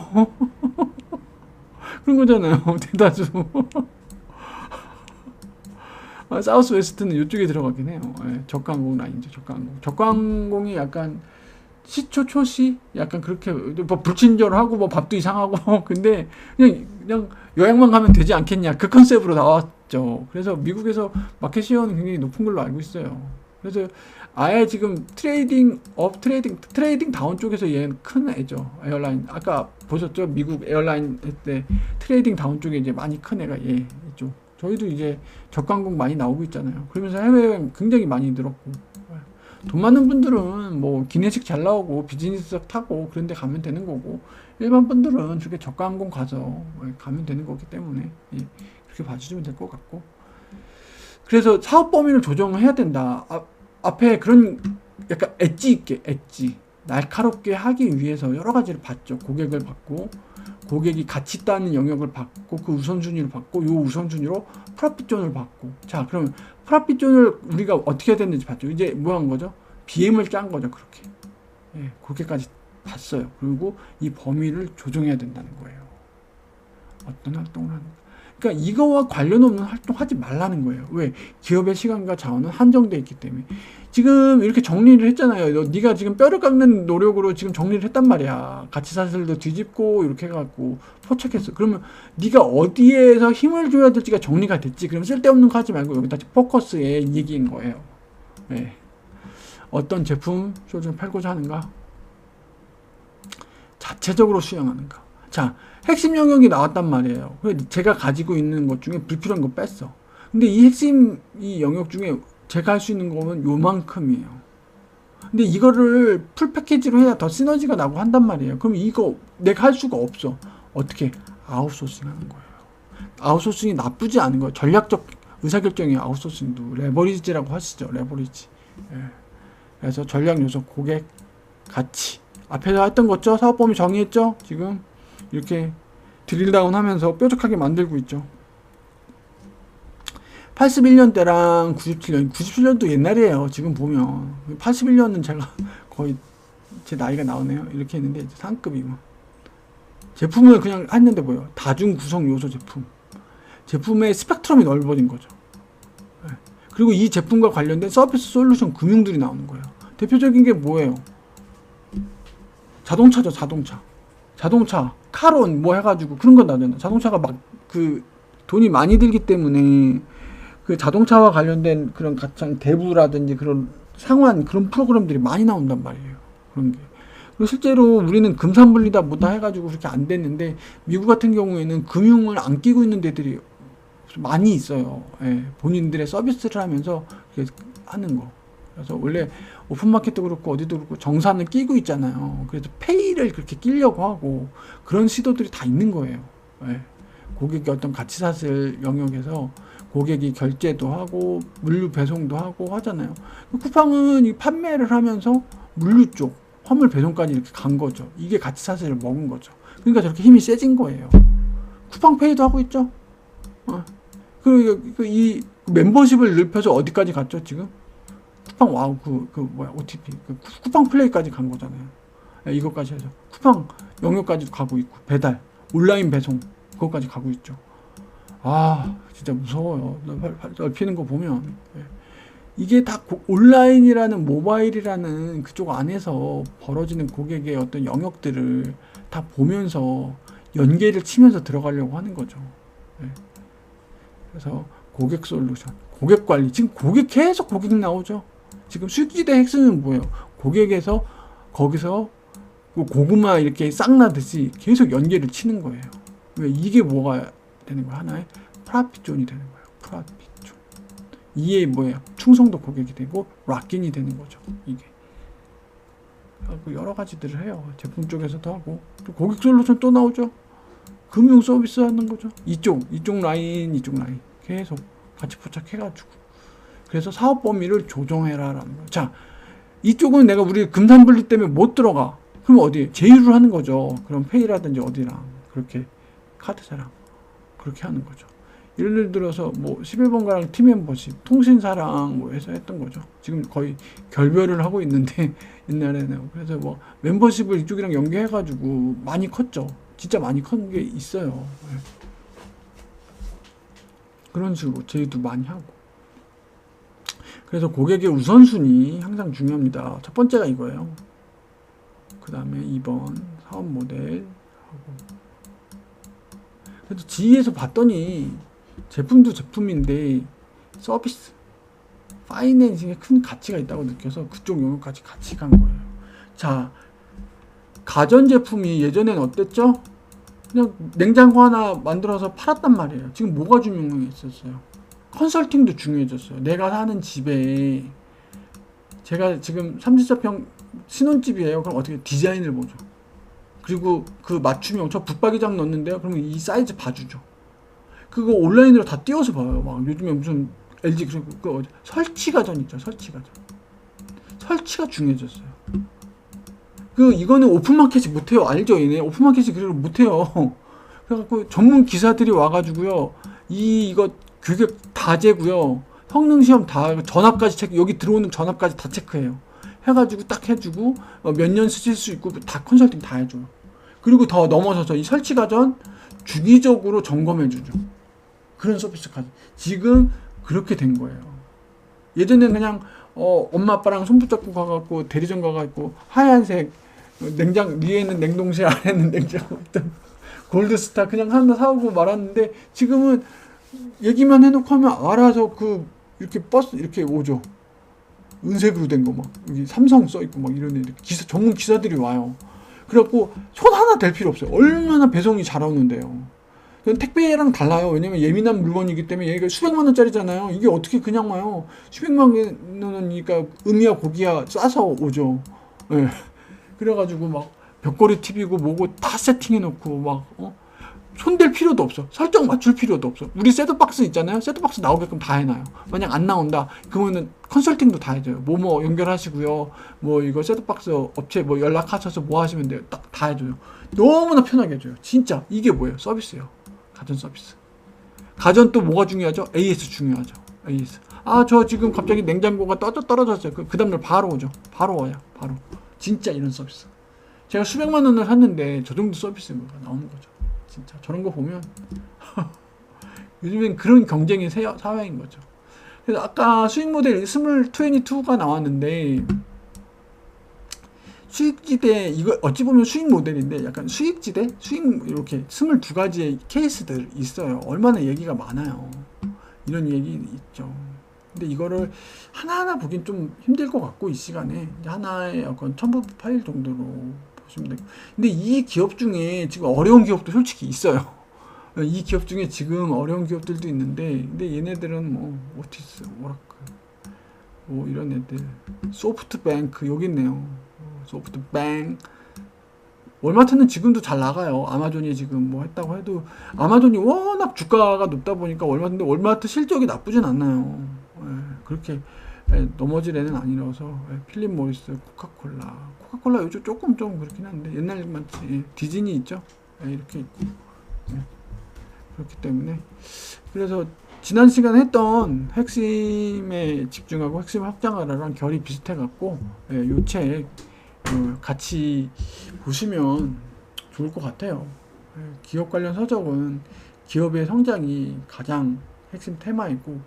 그런 거잖아요. 대다수. 사우스 웨스트는 이쪽에 들어가긴 해요. 네, 저가항공 라인이죠. 저가항공이 약간 시초 초시 약간 그렇게 뭐 불친절하고 뭐 밥도 이상하고 근데 그냥 여행만 가면 되지 않겠냐 그 컨셉으로 나왔죠. 그래서 미국에서 마켓 시어는 굉장히 높은 걸로 알고 있어요. 그래서 아예 지금 트레이딩 다운 쪽에서 얘는 큰 애죠. 에어라인 아까 보셨죠? 미국 에어라인 때 트레이딩 다운 쪽에 이제 많이 큰 애가 얘 있죠. 저희도 이제 저가항공 많이 나오고 있잖아요. 그러면서 해외여행 굉장히 많이 늘었고 돈 많은 분들은 뭐 기내식 잘 나오고 비즈니스석 타고 그런 데 가면 되는 거고 일반 분들은 저렇게 저가항공 가서 가면 되는 거기 때문에 그렇게 봐주시면 될 것 같고 그래서 사업 범위를 조정해야 된다. 앞에 그런 약간 엣지 날카롭게 하기 위해서 여러 가지를 봤죠. 고객을 받고 고객이 가치 있다는 영역을 받고 그 우선순위를 받고 요 우선순위로 프라핏존을 받고 자 그러면 프라핏존을 우리가 어떻게 해야 되는지 봤죠. 이제 뭐 한 거죠? BM을 짠 거죠. 그렇게 그렇게까지 봤어요. 그리고 이 범위를 조정해야 된다는 거예요. 어떤 활동을 하는 거. 그러니까 이거와 관련 없는 활동 하지 말라는 거예요. 왜? 기업의 시간과 자원은 한정되어 있기 때문에. 지금 이렇게 정리를 했잖아요. 네가 지금 뼈를 깎는 노력으로 지금 정리를 했단 말이야. 가치사슬도 뒤집고 이렇게 해갖고 포착했어. 그러면 네가 어디에서 힘을 줘야 될지가 정리가 됐지. 그럼 쓸데없는 거 하지 말고 여기다 포커스에 얘기인 거예요. 네. 어떤 제품 쇼를 팔고자 하는가? 자체적으로 수용하는가? 자, 핵심 영역이 나왔단 말이에요. 제가 가지고 있는 것 중에 불필요한 거 뺐어. 근데 이 핵심 이 영역 중에 제가 할 수 있는 거는 요만큼이에요. 근데 이거를 풀 패키지로 해야 더 시너지가 나고 한단 말이에요. 그럼 이거 내가 할 수가 없어. 어떻게? 아웃소싱 하는 거예요. 아웃소싱이 나쁘지 않은 거예요. 전략적 의사결정이 아웃소싱도 레버리지라고 하시죠. 레버리지. 그래서 전략 요소, 고객, 가치. 앞에서 했던 거죠. 사업 범위 정의했죠. 지금 이렇게 드릴다운 하면서 뾰족하게 만들고 있죠. 81년대랑 97년도 옛날이에요. 지금 보면 81년은 제가 거의 제 나이가 나오네요. 이렇게 했는데 이제 상급이고 제품을 그냥 했는데 뭐예요? 다중 구성 요소 제품. 제품의 스펙트럼이 넓어진 거죠. 그리고 이 제품과 관련된 서비스 솔루션 금융들이 나오는 거예요. 대표적인 게 뭐예요? 자동차죠. 자동차 카론 뭐 해가지고 그런 건 나잖아. 자동차가 막 그 돈이 많이 들기 때문에 그 자동차와 관련된 그런 가장 대부라든지 그런 상환 그런 프로그램들이 많이 나온단 말이에요. 그런 게. 그리고 실제로 우리는 금산분리다 뭐다 해가지고 그렇게 안 됐는데 미국 같은 경우에는 금융을 안 끼고 있는 데들이 많이 있어요. 본인들의 서비스를 하면서 그렇게 하는 거. 그래서 원래 오픈마켓도 그렇고 어디도 그렇고 정산을 끼고 있잖아요. 그래서 페이를 그렇게 끼려고 하고 그런 시도들이 다 있는 거예요. 고객의 어떤 가치사슬 영역에서 고객이 결제도 하고 물류 배송도 하고 하잖아요. 쿠팡은 이 판매를 하면서 물류 쪽 화물 배송까지 이렇게 간 거죠. 이게 가치사슬을 먹은 거죠. 그러니까 저렇게 힘이 세진 거예요. 쿠팡페이도 하고 있죠. 그리고 이 멤버십을 넓혀서 어디까지 갔죠 지금? 쿠팡 와우 OTP 쿠팡 플레이까지 간 거잖아요. 이것까지 해서 쿠팡 영역까지도 가고 있고 배달 온라인 배송 그것까지 가고 있죠. 진짜 무서워요. 넓히는 거 보면 이게 다 온라인이라는 모바일이라는 그쪽 안에서 벌어지는 고객의 어떤 영역들을 다 보면서 연계를 치면서 들어가려고 하는 거죠. 그래서 고객 솔루션, 고객 관리 지금 계속 고객 나오죠. 지금 수익지대 핵심은 뭐예요? 고객에서 거기서 고구마 이렇게 싹 나듯이 계속 연계를 치는 거예요. 왜 이게 뭐가 되는 거야? 하나의 프라핏존이 되는 거예요. 프라핏존. 이게 뭐예요? 충성도 고객이 되고 락인이 되는 거죠. 이게. 여러 가지들을 해요. 제품 쪽에서도 하고 또 고객 솔루션 또 나오죠. 금융 서비스 하는 거죠. 이쪽 라인 계속 같이 포착해가지고 그래서 사업 범위를 조정해라라는 거예요. 자, 이쪽은 내가 우리 금산분리 때문에 못 들어가. 그럼 어디? 제휴를 하는 거죠. 그럼 페이라든지 어디랑 그렇게 카드사랑 그렇게 하는 거죠. 예를 들어서 뭐 11번가랑 팀멤버십, 통신사랑 뭐 해서 했던 거죠. 지금 거의 결별을 하고 있는데 옛날에는 그래서 뭐 멤버십을 이쪽이랑 연계해가지고 많이 컸죠. 진짜 많이 큰 게 있어요. 그런 식으로 제휴도 많이 하고. 그래서 고객의 우선순위 항상 중요합니다. 첫 번째가 이거예요. 그 다음에 2번 사업 모델 하고. 그래서 GE에서 봤더니 제품도 제품인데 서비스, 파이낸싱에 큰 가치가 있다고 느껴서 그쪽 영역까지 같이 간 거예요. 자, 가전제품이 예전엔 어땠죠? 그냥 냉장고 하나 만들어서 팔았단 말이에요. 지금 뭐가 중요했었어요? 컨설팅도 중요해졌어요. 내가 사는 집에, 제가 지금 34평 신혼집이에요. 그럼 어떻게 디자인을 보죠. 그리고 그 맞춤형, 저 붙박이장 넣는데요. 그러면 이 사이즈 봐주죠. 그거 온라인으로 다 띄워서 봐요. 막 요즘에 무슨 LG 그 설치 가전 있죠. 설치 가전. 설치가 중요해졌어요. 이거는 오픈마켓이 못해요. 알죠? 얘네 오픈마켓이 그래도 못해요. 그래갖고 전문 기사들이 와가지고요. 이거 규격 다 재고요. 성능 시험 다, 전압까지 체크, 여기 들어오는 전압까지 다 체크해요. 해가지고 딱 해주고 몇 년 쓰실 수 있고 다 컨설팅 다 해줘요. 그리고 더 넘어서서 이 설치 가전 주기적으로 점검해주죠. 그런 서비스까지 지금 그렇게 된 거예요. 예전에는 그냥 엄마 아빠랑 손 붙잡고 가갖고 대리점 가갖고 하얀색 냉장 위에는 냉동실 안에는 냉장고 있던 골드스타 그냥 하나 사오고 말았는데 지금은 얘기만 해놓고 하면 알아서 이렇게 버스 이렇게 오죠. 은색으로 된 거 막 여기 삼성 써 있고 막 이런 애들 전문 기사들이 와요. 그래갖고 손 하나 댈 필요 없어요. 얼마나 배송이 잘 오는데요. 택배랑 달라요. 왜냐면 예민한 물건이기 때문에 얘가 수백만 원짜리잖아요. 이게 어떻게 그냥 와요. 수백만 원이니까 음이야 고기야 싸서 오죠. 네. 그래가지고 막 벽걸이 TV고 뭐고 다 세팅해놓고 막 손댈 필요도 없어. 설정 맞출 필요도 없어. 우리 셋톱박스 있잖아요. 셋톱박스 나오게끔 다 해놔요. 만약 안 나온다 그러면은 컨설팅도 다 해줘요. 뭐뭐 연결하시고요. 뭐 이거 셋톱박스 업체 뭐 연락하셔서 뭐 하시면 돼요. 딱 다 해줘요. 너무나 편하게 해줘요. 진짜 이게 뭐예요? 서비스예요. 가전 서비스. 가전 또 뭐가 중요하죠? AS 중요하죠. AS. 저 지금 갑자기 냉장고가 떨어졌어요. 그 다음날 바로 오죠. 바로 와요. 바로. 진짜 이런 서비스. 제가 수백만 원을 샀는데 저 정도 서비스가 나오는 거죠. 진짜 저런 거 보면 요즘엔 그런 경쟁의 사회인 거죠. 그래서 아까 수익 모델 22가 나왔는데 수익지대 이거 어찌 보면 수익 모델인데 약간 수익지대? 이렇게 22가지의 케이스들 있어요. 얼마나 얘기가 많아요. 이런 얘기 있죠. 근데 이거를 하나하나 보긴 좀 힘들 것 같고 이 시간에 하나의 약간 첨부 파일 정도로 보시면 되고. 근데 이 기업 중에 지금 어려운 기업도 솔직히 있어요. 이 기업 중에 지금 어려운 기업들도 있는데 근데 얘네들은 뭐 오티스, 오라클 뭐 이런 애들 소프트뱅크 여기 있네요. 소프트뱅크 월마트는 지금도 잘 나가요. 아마존이 지금 뭐 했다고 해도 아마존이 워낙 주가가 높다 보니까 월마트 실적이 나쁘진 않나요. 그렇게 넘어질 애는 아니라서 필립 모리스, 코카콜라 요즘 조금 그렇긴 한데 옛날만 디즈니 있죠. 이렇게 있고 그렇기 때문에 그래서 지난 시간에 했던 핵심에 집중하고 핵심 확장하라랑 결이 비슷해 갖고 요 책 같이 보시면 좋을 것 같아요. 기업 관련 서적은 기업의 성장이 가장 핵심 테마이고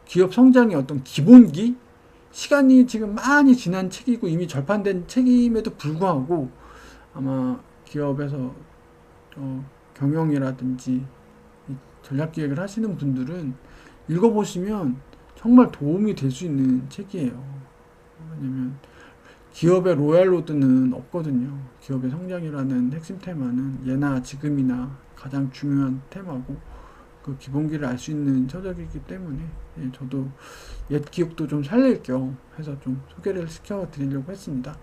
기업 성장의 어떤 기본기 시간이 지금 많이 지난 책이고 이미 절판된 책임에도 불구하고 아마 기업에서 경영이라든지 전략기획을 하시는 분들은 읽어보시면 정말 도움이 될 수 있는 책이에요. 왜냐면 기업의 로얄 로드는 없거든요. 기업의 성장이라는 핵심 테마는 예나 지금이나 가장 중요한 테마고 그 기본기를 알 수 있는 서적이기 때문에 저도 옛 기억도 좀 살릴 겸 해서 좀 소개를 시켜드리려고 했습니다.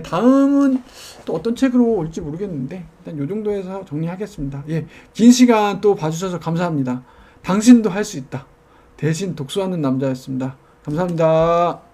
다음은 또 어떤 책으로 올지 모르겠는데 일단 요 정도에서 정리하겠습니다. 긴 시간 또 봐주셔서 감사합니다. 당신도 할 수 있다. 대신 독서하는 남자였습니다. 감사합니다.